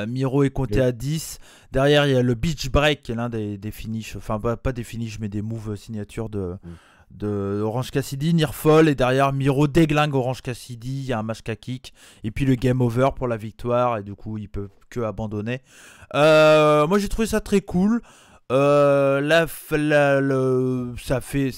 Miro est compté à 10. Derrière, il y a le beach break qui est l'un des finishes. Enfin, pas des finishes, mais des moves signatures de Orange Cassidy. Near fall. Et derrière, Miro déglingue Orange Cassidy. Il y a un match kick. Et puis le game over pour la victoire. Et du coup, il peut que abandonner. Moi, j'ai trouvé ça très cool. Ça fait...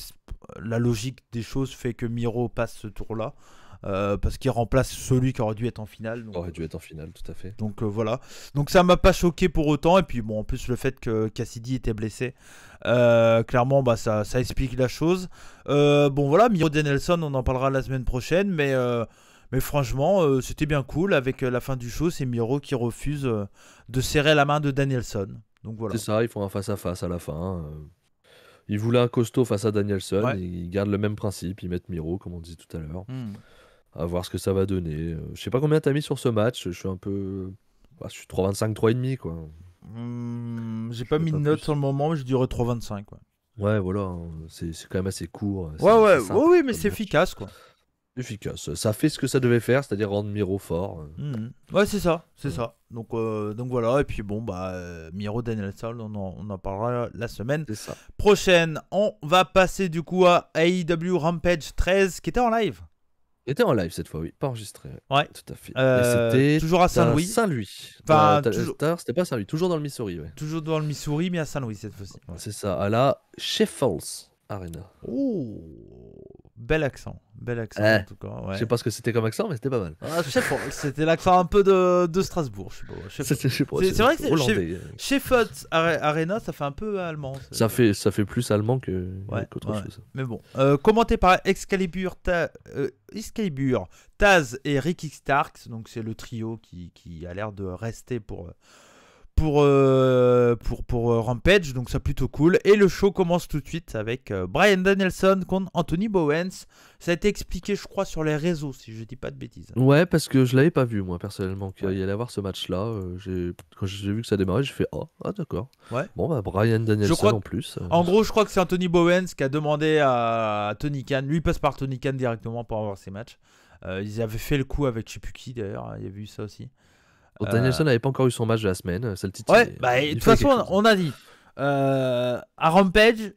La logique des choses fait que Miro passe ce tour-là. Parce qu'il remplace celui qui aurait dû être en finale. Donc, aurait dû être en finale, tout à fait. Donc voilà. Donc ça m'a pas choqué pour autant. Et puis bon, en plus le fait que Cassidy était blessé, clairement, bah ça explique la chose. Bon voilà, Miro Danielson, on en parlera la semaine prochaine, mais franchement, c'était bien cool. Avec la fin du show, c'est Miro qui refuse de serrer la main de Danielson. Donc voilà. C'est ça, ils font un face-à-face à la fin. Ils voulaient un costaud face à Danielson. Ouais. Ils gardent le même principe. Ils mettent Miro, comme on disait tout à l'heure. À voir ce que ça va donner. Je sais pas combien t'as mis sur ce match. Je suis un peu... je suis 3,25, 3,5 quoi. J'ai pas mis de note sur le moment, mais je dirais 3,25 quoi. Ouais, voilà. C'est quand même assez court. Oui, mais c'est efficace quoi. Efficace. Ça fait ce que ça devait faire, c'est-à-dire rendre Miro fort. Ouais, c'est ça. Donc voilà. Et puis bon, bah Miro Danielson, on en parlera la semaine prochaine. On va passer du coup à AEW Rampage 13 qui était en live. Il était en live cette fois, oui, pas enregistré. Ouais, tout à fait. C'était toujours à Saint-Louis. Enfin, c'était pas Saint-Louis, toujours dans le Missouri. Ouais. Toujours dans le Missouri, mais à Saint-Louis cette fois-ci. Ouais. C'est ça, à la Sheffield Arena. Oh, bel accent Eh, en tout cas. Je Ouais. sais pas ce que c'était comme accent, mais c'était pas mal. Ah, je sais pas, c'était l'accent un peu de Strasbourg. Je sais pas. Je sais pas, C'est vrai que c'est- hollandais. Chez FUT Arena, ça fait un peu allemand. Ça fait plus allemand qu'autre ouais. chose. Mais bon, commenté par Excalibur, Excalibur, Taz et Ricky Starks, donc c'est le trio qui a l'air de rester pour Rampage, donc ça plutôt cool. Et le show commence tout de suite avec Bryan Danielson contre Anthony Bowens. Ça a été expliqué, je crois, sur les réseaux, si je dis pas de bêtises. Ouais, parce que je l'avais pas vu, moi, personnellement, qu'il y allait avoir ce match-là. Quand j'ai vu que ça démarrait, j'ai fait ah, d'accord. Ouais. Bon, bah, Bryan Danielson crois en plus. En gros, je crois que c'est Anthony Bowens qui a demandé à Tony Khan. Lui, il passe par Tony Khan directement pour avoir ses matchs. Ils avaient fait le coup avec je sais plus qui d'ailleurs. Il y avait eu ça aussi. Danielson n'avait pas encore eu son match de la semaine. C'est le titre. Ouais, bah, de toute façon, on a dit à Rampage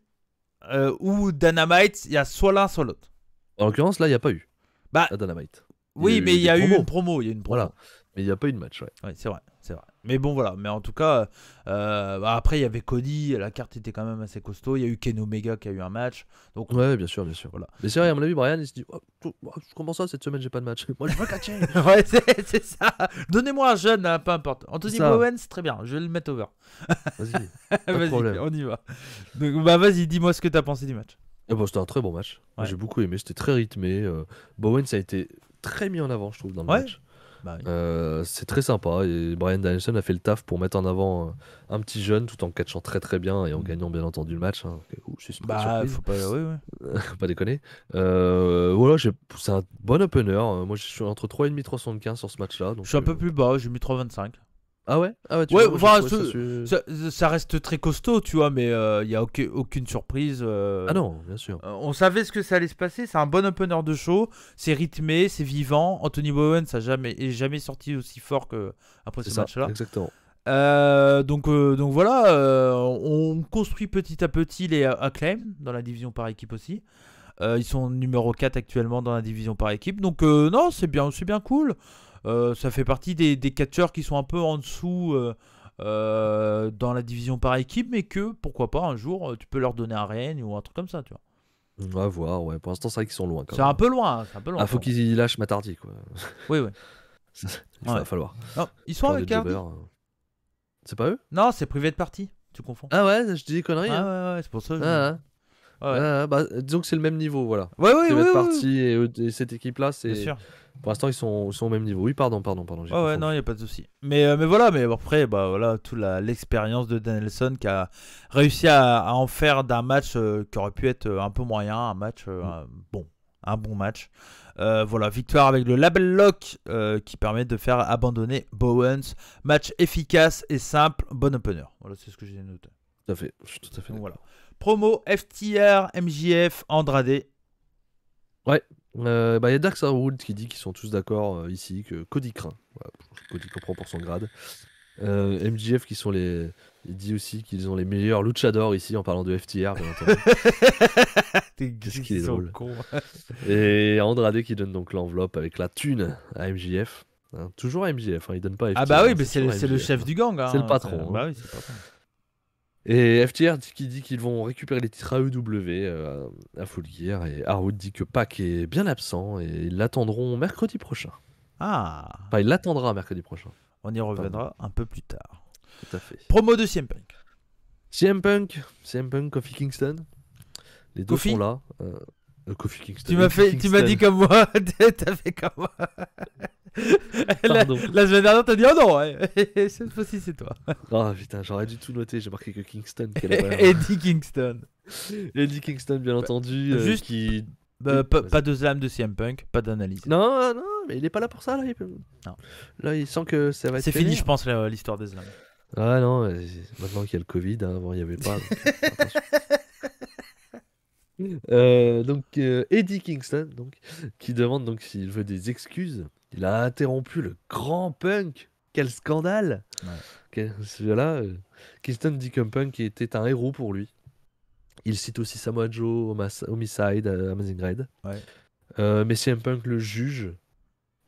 ou Dynamite, il y a soit l'un, soit l'autre. En l'occurrence, là, il n'y a pas eu. Bah, À Dynamite. oui, mais il y a des eu promos. une promo. Il y a eu une promo. Voilà. Mais il n'y a pas eu de match, ouais. Ouais, c'est vrai, c'est vrai. Mais bon, voilà. Mais en tout cas, bah, après, il y avait Cody. La carte était quand même assez costaud. Il y a eu Ken Omega qui a eu un match. Donc, Ouais, bien sûr, bien sûr. Voilà. Mais c'est vrai, à mon avis, Bryan, il se dit comment ça, cette semaine, j'ai pas de match. Moi, je veux catcher. ouais, c'est ça. Donnez-moi un jeune, hein, peu importe. Anthony Ça. Bowens, très bien. Je vais le mettre over. Vas-y. de Vas-y, problème. on y va. Donc, bah, vas-y, dis-moi ce que t'as pensé du match. Et bon, c'était un très bon match. Moi, Ouais. j'ai beaucoup aimé. C'était très rythmé. Bowens a été très mis en avant, je trouve, dans le Ouais. match. Bah, oui. C'est très sympa. Et Bryan Danielson a fait le taf pour mettre en avant un petit jeune tout en catchant très très bien et en gagnant bien entendu le match. Hein. C'est une Bah, surprise. faut pas. Oui, oui. Faut pas déconner. Voilà, c'est un bon opener. Moi, je suis entre 3,5 et 3,75 sur ce match-là. Donc, Je suis un peu plus bas. J'ai mis 3,25. Ah ouais? Ah ouais, tu Ouais, vois, moi, j'ai enfin, trouvé ça ça reste très costaud, tu vois, mais il n'y a aucune surprise. Ah non, bien sûr. On savait ce que ça allait se passer. C'est un bon opener de show. C'est rythmé, c'est vivant. Anthony Bowens est jamais sorti aussi fort qu'après C'est ce ça, match-là. exactement. Donc voilà, on construit petit à petit les Acclaim dans la division par équipe aussi. Ils sont numéro 4 actuellement dans la division par équipe. Donc non, c'est bien cool. Ça fait partie des catcheurs qui sont un peu en dessous dans la division par équipe, mais que pourquoi pas un jour tu peux leur donner un règne ou un truc comme ça, tu vois. On va voir, ouais. Pour l'instant, c'est vrai qu'ils sont loin quand C'est même. un peu loin, c'est un peu loin. Ah, faut qu'ils lâchent Matardi, quoi. Oui, oui. Il va Ouais. falloir. Non, ils sont Faire avec des Hardy. jobbers. C'est pas eux? Non, c'est Private Party. Tu confonds. Ah ouais, je dis des conneries. Ah, hein. ouais, c'est pour ça. Ah, Ouais, ouais. bah, disons que c'est le même niveau, voilà. Ouais, oui, Private oui, Party et cette équipe-là, bien c'est. sûr. Pour l'instant, ils sont au même niveau. Oui, pardon. J'ai Ouais, confondu. non, il n'y a pas de souci. Mais voilà, mais après, bah voilà, toute l'expérience de Danielson qui a réussi à en faire d'un match qui aurait pu être un peu moyen, un match un bon match. Voilà, victoire avec le label lock qui permet de faire abandonner Bowens. Match efficace et simple, bon opener. Voilà, c'est ce que j'ai noté. Tout à fait. Je suis tout à fait Donc d'accord. voilà. Promo FTR, MJF, Andrade. Il y a Dax Harwood qui dit qu'ils sont tous d'accord ici, que Cody craint. Voilà, Cody comprend pour son grade. MJF il dit aussi qu'ils ont les meilleurs luchadors ici en parlant de FTR, bien entendu. Qu'est-ce qu'il est drôle. Et Andrade qui donne donc l'enveloppe avec la thune à MJF. Hein, toujours à MJF, hein, il donne pas à FTR. Ah bah oui, hein, mais c'est le toujours chef du gang. Hein, C'est le patron, Bah oui, c'est le patron. Et FTR qui dit qu'ils vont récupérer les titres AEW à Full Gear. Et Harwood dit que Pac est bien absent et ils l'attendront mercredi prochain. Ah, Enfin, il l'attendra mercredi prochain. on y reviendra un peu plus tard. Tout à fait. Promo de CM Punk. CM Punk, Kofi Kingston. Les deux Kofi sont là. Kofi Kingston. Tu m'as dit comme moi. T'as fait comme moi. Pardon. La semaine dernière, t'as dit oh non. Cette fois-ci, c'est toi. Ah putain, j'aurais dû tout noter. J'ai marqué que Kingston. Quelle erreur. Eddie Kingston. Eddie Kingston, bien entendu. juste- Qui... Bah, Oui, vas-y. pas de slam de CM Punk, pas d'analyse. Non, mais il est pas là pour ça. Là, Non. Là il sent que ça va être C'est fini, vénère. je pense, l'histoire des slams. Ah non, maintenant qu'il y a le Covid, hein, avant il n'y avait pas. Donc, Eddie Kingston, donc, qui demande donc s'il veut des excuses. Il a interrompu le grand Punk. Quel scandale! Ouais. Voilà, Kingston dit que Punk était un héros pour lui. Il cite aussi Samoa Joe, Homicide, Amazing Red. Ouais. Mais CM Punk le juge.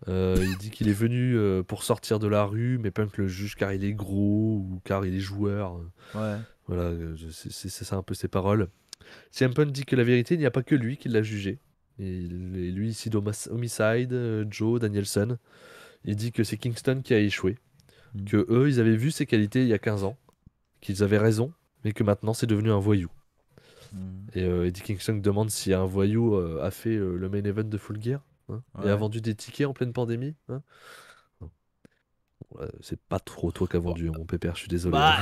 Il dit qu'il est venu pour sortir de la rue, mais Punk le juge car il est gros ou car il est joueur. Ouais. Voilà, c'est ça un peu ses paroles. CM Punk dit que la vérité, il n'y a pas que lui qui l'a jugé. Et lui, Sid Homicide, Joe, Danielson. Il dit que c'est Kingston qui a échoué. Que eux, ils avaient vu ses qualités il y a 15 ans. Qu'ils avaient raison, mais que maintenant, c'est devenu un voyou. Et Eddie Kingston demande si un voyou a fait le main event de Full Gear et a vendu des tickets en pleine pandémie. C'est pas trop toi qui as vendu, mon pépère, je suis désolé. Bah,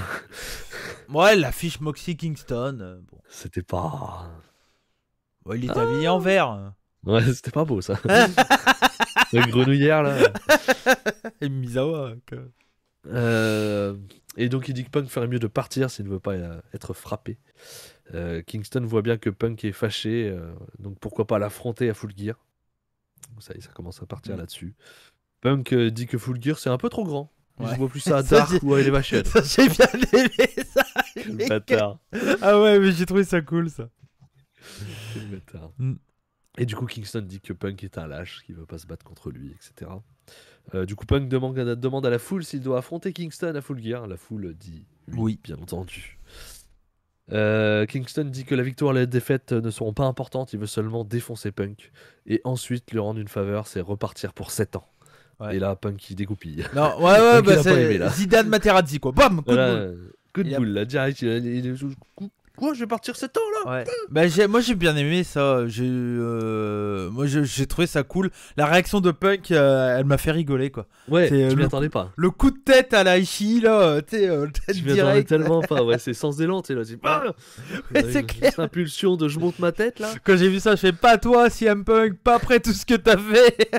ouais, l'affiche Moxie Kingston. Bon. C'était pas. Ouais, il est habillé en vert. Ouais, c'était pas beau ça. La grenouillère là. Et Misawa. Et donc il dit que Punk ferait mieux de partir s'il ne veut pas être frappé. Kingston voit bien que Punk est fâché, donc pourquoi pas l'affronter à Full Gear. Ça commence à partir là-dessus. Punk dit que Full Gear c'est un peu trop grand. Il voit plus ça à Dark ou à Elevation. Ça, j'ai bien aimé ça. Quel bâtard. Ah ouais, mais j'ai trouvé ça cool ça. Quel bâtard. Et du coup, Kingston dit que Punk est un lâche, qu'il veut pas se battre contre lui, etc. Du coup, Punk demande à la foule s'il doit affronter Kingston à Full Gear. La foule dit oui, bien entendu. Kingston dit que la victoire et la défaite ne seront pas importantes, il veut seulement défoncer Punk. Et ensuite, lui rendre une faveur, c'est repartir pour 7 ans. Ouais. Et là, Punk il dégoupille. Non, ouais, bah c'est Zidane Materazzi quoi. Bam, coup de boule. Coup de boule, là, direct, il est... Quoi, je vais partir 7 ans là. Ouais. Bah, moi j'ai bien aimé ça. Moi j'ai trouvé ça cool. La réaction de Punk, elle m'a fait rigoler quoi. Ouais, je m'y attendais pas. Le coup de tête à la Ishii là, tu sais, je m'y attendais tellement pas. Ouais, c'est sans élan, tu sais là. C'est clair. Cette impulsion de je monte ma tête là. Quand j'ai vu ça, je fais pas toi, CM Punk, pas après tout ce que t'as fait.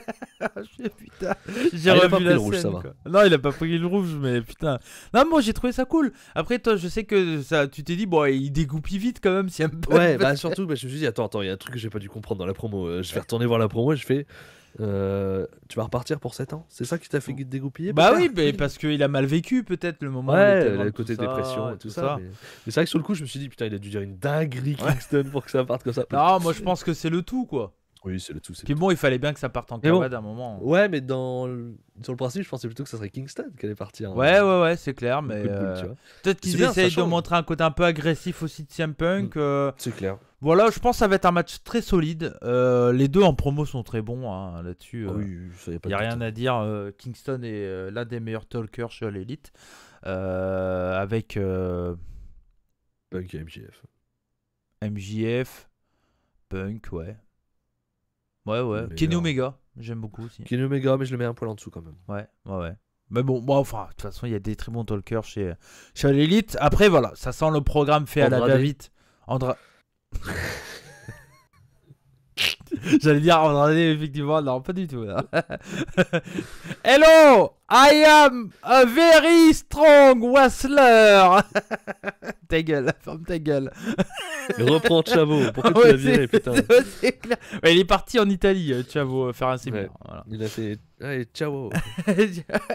Putain, j'ai revu pas la le rouge, scène, ça va. Quoi. Non, il a pas pris le rouge, mais putain. Non, moi j'ai trouvé ça cool. Après, toi, je sais que ça, tu t'es dit, bon, il dégoupille vite quand même, CM Punk. Ouais, bah surtout, je me suis dit, attends, il y a un truc que j'ai pas dû comprendre dans la promo. Je vais retourner voir la promo et je fais. Tu vas repartir pour 7 ans? C'est ça qui t'a fait dégoupiller? Bah oui, mais parce qu'il a mal vécu peut-être le moment. Ouais, le côté dépression et tout ça. Mais c'est vrai que sur le coup, je me suis dit, putain, il a dû dire une dinguerie Kingston pour que ça parte comme ça. Non, moi je pense que c'est le tout quoi. Oui, c'est le tout. Puis bon, il fallait bien que ça parte en cavade à un moment. Ouais, mais sur le principe, je pensais plutôt que ça serait Kingston qui allait partir. Ouais, c'est clair, mais peut-être qu'ils essayent de montrer un côté un peu agressif aussi de CM Punk. C'est clair. Voilà, je pense que ça va être un match très solide. Les deux en promo sont très bons là-dessus. Oui, ça y a pas de rien à dire. Kingston est l'un des meilleurs talkers chez l'élite. Avec Punk et MJF. MJF, Punk, ouais. Ouais. Kenny Omega, j'aime beaucoup aussi. Kenny Omega, mais je le mets un poil en dessous quand même. Ouais. Mais bon, enfin, de toute façon, il y a des très bons talkers chez l'élite. Après, voilà, ça sent le programme fait à la va-vite. J'allais dire Andrade, effectivement, non, pas du tout. Hello, I am a very strong wrestler. Ta gueule, ferme ta gueule. Reprends Chavo, pourquoi tu l'as viré, putain? C'est clair. Ouais, il est parti en Italie, Chavo, faire un séminaire. Ouais. Voilà. Il a fait hey, ciao.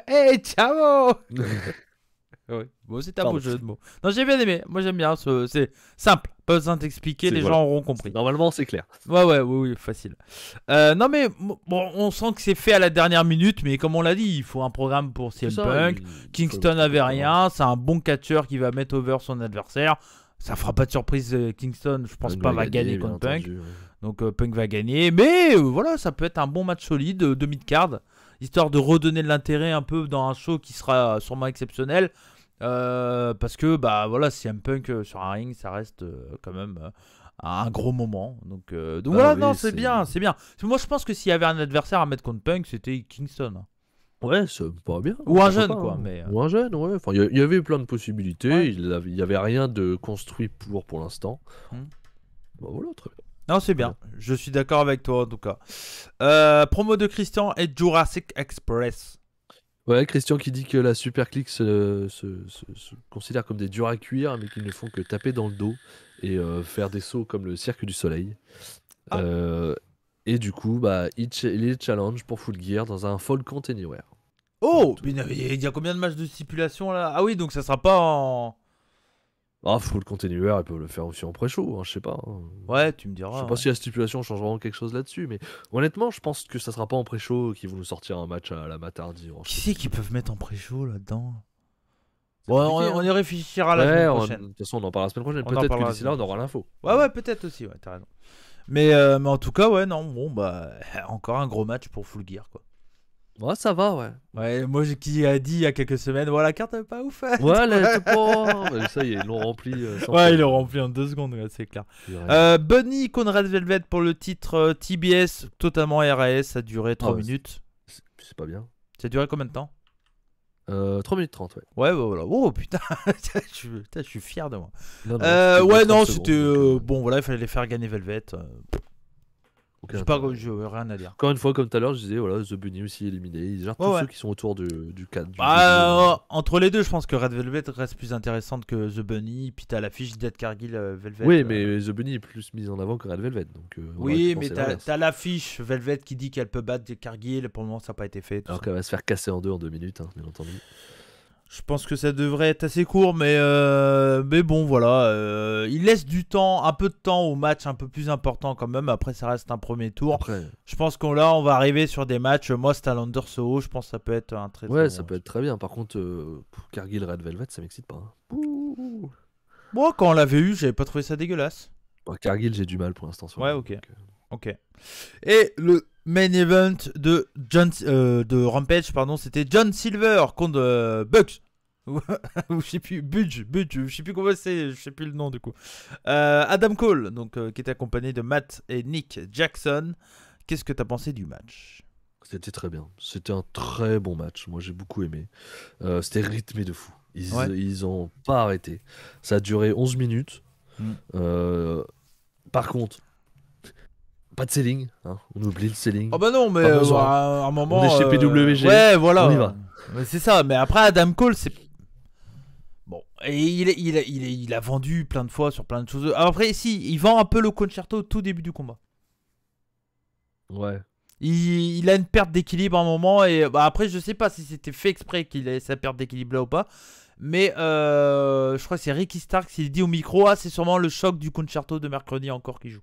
Hey, ciao. Ouais. Bon, c'est un beau jeu de mots. Non, j'ai bien aimé. Moi, j'aime bien. C'est simple. Pas besoin d'expliquer. Les gens auront compris. Normalement, c'est clair. Oui, facile. Non, mais bon, on sent que c'est fait à la dernière minute. Mais comme on l'a dit, il faut un programme pour CM Punk. Kingston n'avait rien. C'est un bon catcheur qui va mettre over son adversaire. Ça fera pas de surprise. Kingston, je pense pas, va gagner contre Punk. Donc, Punk va gagner. Mais voilà, ça peut être un bon match solide de mid-card. Histoire de redonner de l'intérêt un peu dans un show qui sera sûrement exceptionnel. Parce que bah voilà, CM Punk sur un ring, ça reste quand même un gros moment. Donc voilà, oui, non, c'est bien. Moi, je pense que s'il y avait un adversaire à mettre contre Punk, c'était Kingston. Ouais, ça pas bien. Ou un jeune, quoi. Mais ou un jeune, ouais. Enfin, il y avait plein de possibilités. Ouais. Il y avait rien de construit pour l'instant. Bah voilà, très bien. Non, c'est bien. Je suis d'accord avec toi en tout cas. Promo de Christian et Jurassic Express. Ouais, Christian qui dit que la Super Clique se considère comme des durs à cuire, mais qu'ils ne font que taper dans le dos et faire des sauts comme le Cirque du Soleil. Et du coup, bah, il est challenge pour Full Gear dans un Fall Count Anywhere. Oh, mais il y a combien de matchs de stipulation là? Ah oui, donc ça sera pas en... Ah, Full Count Anywhere, ils peuvent le faire aussi en pré-show, je sais pas. Ouais, tu me diras. Je sais pas si la stipulation change vraiment quelque chose là-dessus, mais honnêtement, je pense que ça sera pas en pré-show qu'ils vont nous sortir un match à la matardi. Qui c'est qu'ils peuvent mettre en pré-show là-dedans? Bon, on y réfléchira la semaine prochaine. De toute façon, on en parlera la semaine prochaine. Peut-être que d'ici là, on aura l'info. Ouais, peut-être aussi, ouais, t'as raison. Mais en tout cas, ouais, non, bon, bah, encore un gros match pour Full Gear, quoi. Ouais, ça va, ouais. Ouais, moi, qui a dit il y a quelques semaines, voilà, la carte est pas ouf. Ouais, là, mais ça, ils l'ont rempli. Sans Ouais, problème. ils l'ont rempli en 2 secondes, ouais, c'est clair. Il y a rien. Bunny contre Red Velvet pour le titre TBS, totalement RAS, ça a duré 3 ouais, minutes. C'est pas bien. Ça a duré combien de temps? 3 minutes 30, ouais. Ouais, bah, voilà. Oh putain, je suis fier de moi. Non, Ouais, non, 30 secondes, c'était. donc, Bon, voilà, il fallait les faire gagner Velvet. aucun C'est pas intérêt. j'ai rien à dire. Encore une fois, comme tout à l'heure, je disais, voilà, The Bunny aussi éliminé. Ils gèrent tous Ouais. ceux qui sont autour du cadre. Entre les deux, je pense que Red Velvet reste plus intéressante que The Bunny. Puis t'as l'affiche Dead Cargill Velvet. Oui, mais The Bunny est plus mise en avant que Red Velvet. Donc, oui, mais t'as l'affiche Velvet qui dit qu'elle peut battre Dead Cargill. Pour le moment, ça n'a pas été fait. Alors qu'elle va se faire casser en deux en 2 minutes, hein, bien entendu. Je pense que ça devrait être assez court, mais bon, voilà. Il laisse du temps, un peu de temps au match un peu plus important quand même. Après, ça reste un premier tour. Après, Je pense qu'on on va arriver sur des matchs. Moi, Stalander Soho, je pense que ça peut être un très ouais, très ça bon peut être très bien. Par contre, Cargill Red Velvet, ça m'excite pas. Hein. Moi, quand on l'avait eu, j'avais pas trouvé ça dégueulasse. Bon, Cargill, j'ai du mal pour l'instant. Ouais, ok. Ok. Et le main event de Rampage, pardon, c'était John Silver contre Bucks. Ou je sais plus, Budge, je sais plus comment c'est, je sais plus le nom du coup. Adam Cole, donc qui était accompagné de Matt et Nick Jackson. Qu'est-ce que t'as pensé du match? C'était très bien. C'était un très bon match. Moi, j'ai beaucoup aimé. C'était rythmé de fou. Ils ont pas arrêté. Ça a duré 11 minutes. Par contre, pas de selling. Hein. On oublie le selling. Oh bah non, mais à un moment. On est chez PWG. Ouais, voilà. On y va. C'est ça. Mais après, Adam Cole, c'est. Bon, et il a vendu plein de fois sur plein de choses. Après, si, il vend un peu le concerto au tout début du combat. Ouais. Il a une perte d'équilibre à un moment. Et bah, après, je sais pas si c'était fait exprès qu'il ait sa perte d'équilibre là ou pas. Mais je crois que c'est Ricky Stark qui dit au micro, c'est sûrement le choc du concerto de mercredi encore qui joue.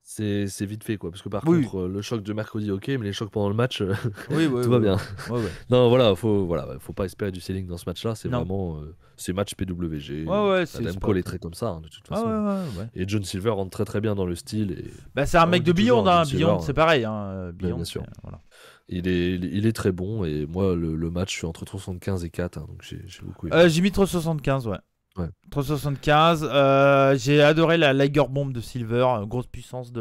C'est vite fait quoi, parce que par contre le choc de mercredi ok, mais les chocs pendant le match tout va bien. Ouais. Non voilà, faut pas espérer du selling dans ce match là, c'est vraiment c'est match PWG. Adam Cole est très comme ça hein, de toute façon. Ouais. Et John Silver rentre très très bien dans le style. Et... Bah, c'est un mec de Beyond, Beyond c'est pareil. Hein. Beyond, bien sûr. Voilà. Il est très bon et moi le match je suis entre 375 et 4 hein, donc j'ai beaucoup aimé. J'ai mis 375 ouais. 375, j'ai adoré la Liger Bomb de Silver, grosse puissance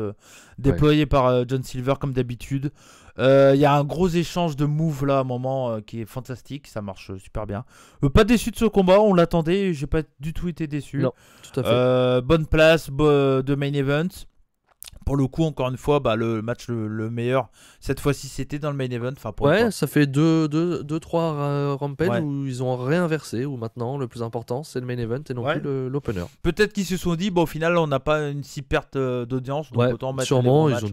déployée par John Silver comme d'habitude. Il y a un gros échange de moves là à un moment qui est fantastique, ça marche super bien. Pas déçu de ce combat, on l'attendait, j'ai pas du tout été déçu. Non, tout à fait. Bonne place de main event. Pour le coup, encore une fois, le match le meilleur, cette fois-ci, c'était dans le main event. Ça fait 2-3 Rampage où ils ont réinversé, où maintenant, le plus important, c'est le main event et non plus l'opener. Peut-être qu'ils se sont dit, au final, on n'a pas une si perte d'audience, donc autant mettre sûrement, ils ont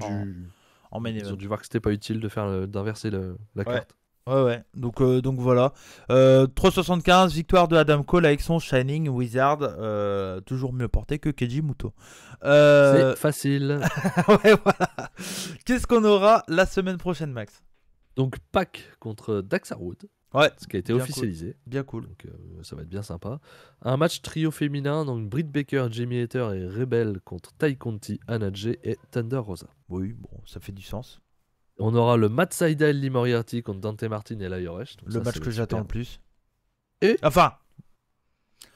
dû voir que c'était pas utile d'inverser la carte. Ouais. Donc voilà. 375, victoire de Adam Cole avec son Shining Wizard. Toujours mieux porté que Keiji Muto. C'est facile. Ouais, voilà. Qu'est-ce qu'on aura la semaine prochaine, Max? Donc, Pac contre Daxarwood. Ouais. Ce qui a été officialisé. Cool. Bien cool. Donc, ça va être bien sympa. Un match trio féminin. Donc, Britt Baker, Jamie Hater et Rebel contre Tai Conti, Anna Jay et Thunder Rosa. Oui, bon, ça fait du sens. On aura le Matt Sydal, Lee Moriarty contre Dante Martin et Lio Rush. Le match que j'attends le plus. Et enfin,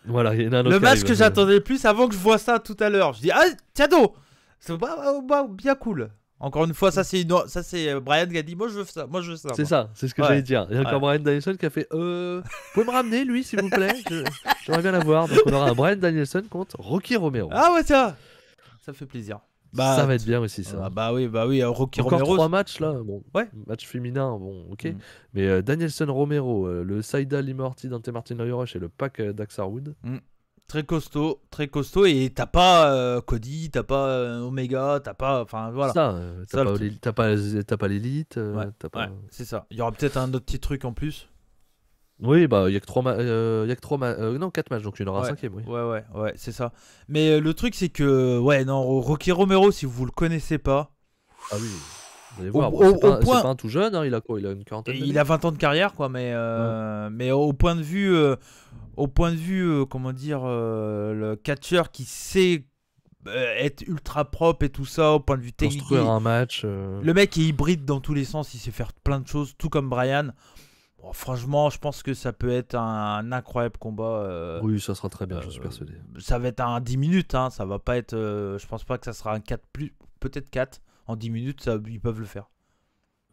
voilà, il y en a un autre le match que j'attendais le plus avant que je vois ça tout à l'heure. Je dis, Tiado, c'est bien cool. Encore une fois, ça c'est Brian qui a dit, moi je veux ça. C'est ça, c'est ce que j'allais dire. Il y a encore Brian Danielson qui a fait, vous pouvez me ramener lui s'il vous plaît. J'aimerais bien l'avoir. Donc on aura un Brian Danielson contre Rocky Romero. Ah ouais, tiens, ça fait plaisir. Ça va être bien aussi ça. Bah oui, Rocky Encore Romero. 3 matchs là, bon. Ouais. Match féminin, bon, ok. Mais Danielson Romero, le Sydal, Lee Moriarty, Dante Martin, Lio Rush et le Pac Daxarwood. Très costaud, et t'as pas Cody, t'as pas Omega, t'as pas, enfin voilà. T'as pas l'élite, c'est ça. Il y aura peut-être un autre petit truc en plus. Oui, bah il y a que 4 matchs, donc il y en aura un 5e, oui. Ouais, c'est ça. Mais le truc c'est que Rocky Romero, si vous le connaissez pas. Ah oui. Vous allez voir, c'est pas un tout jeune, hein, il a quoi? Il a une quarantaine d'années. Il a 20 ans de carrière quoi, mais au point de vue comment dire, le catcheur qui sait être ultra propre et tout ça au point de vue technique. Construire un match. Le mec est hybride dans tous les sens, il sait faire plein de choses, tout comme Brian. Bon, franchement, je pense que ça peut être un incroyable combat. Oui, ça sera très bien, je suis persuadé. Ça va être un 10 minutes, hein, ça va pas être. Je pense pas que ça sera un 4 plus, peut-être 4. En 10 minutes, ils peuvent le faire.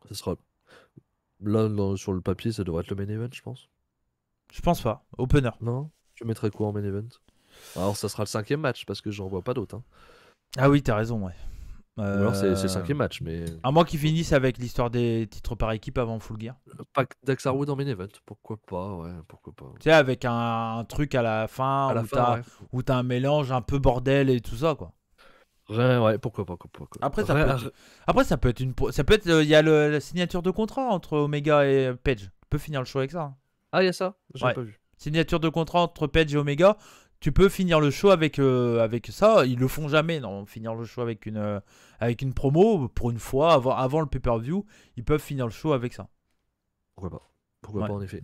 Ça sera. Là, sur le papier, ça devrait être le main event, je pense. Je pense pas. Opener. Non? Tu mettrais quoi en main event? Alors, ça sera le 5e match, parce que j'en vois pas d'autres. Hein. Ah oui, t'as raison, ouais. Ou alors, c'est le 5e match, mais. À moins qu'ils finissent avec l'histoire des titres par équipe avant Full Gear. Pas Dax Harwood en main event, pourquoi pas, ouais, pourquoi pas. Tu sais, avec un truc à la fin, où t'as un mélange un peu bordel et tout ça, quoi. Ouais, pourquoi pas. Après, ça peut être il y a la signature de contrat entre Omega et Page. Tu peux finir le show avec ça. Hein. Ah, il y a ça? J'ai pas vu. Signature de contrat entre Page et Omega. Tu peux finir le show avec ça. Ils le font jamais, non. Finir le show avec une promo, pour une fois, avant le pay-per-view. Ils peuvent finir le show avec ça. Pourquoi pas, en effet.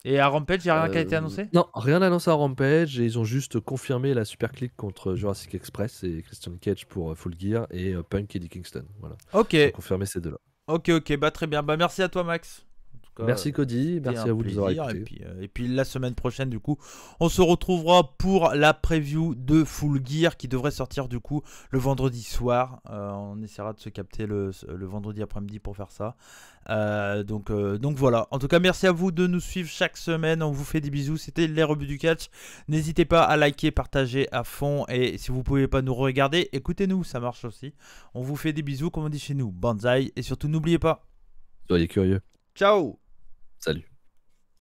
Et à Rampage, il n'y a rien qui a été annoncé? Non, rien annoncé à Rampage. Et ils ont juste confirmé la Super Click contre Jurassic Express et Christian Cage pour Full Gear et Punk et Eddie Kingston. Voilà. Ok. Ils ont confirmé ces deux-là. Ok, bah très bien. Bah merci à toi, Max. Merci Cody, merci à vous de nous avoir écoutés. Et puis la semaine prochaine, du coup, on se retrouvera pour la preview de Full Gear qui devrait sortir du coup le vendredi soir. On essaiera de se capter le vendredi après-midi pour faire ça. Donc voilà. En tout cas, merci à vous de nous suivre chaque semaine. On vous fait des bisous. C'était les rebuts du catch. N'hésitez pas à liker, partager à fond. Et si vous pouvez pas nous regarder, écoutez-nous, ça marche aussi. On vous fait des bisous, comme on dit chez nous. Banzai. Et surtout, n'oubliez pas. Soyez curieux. Ciao. Salut.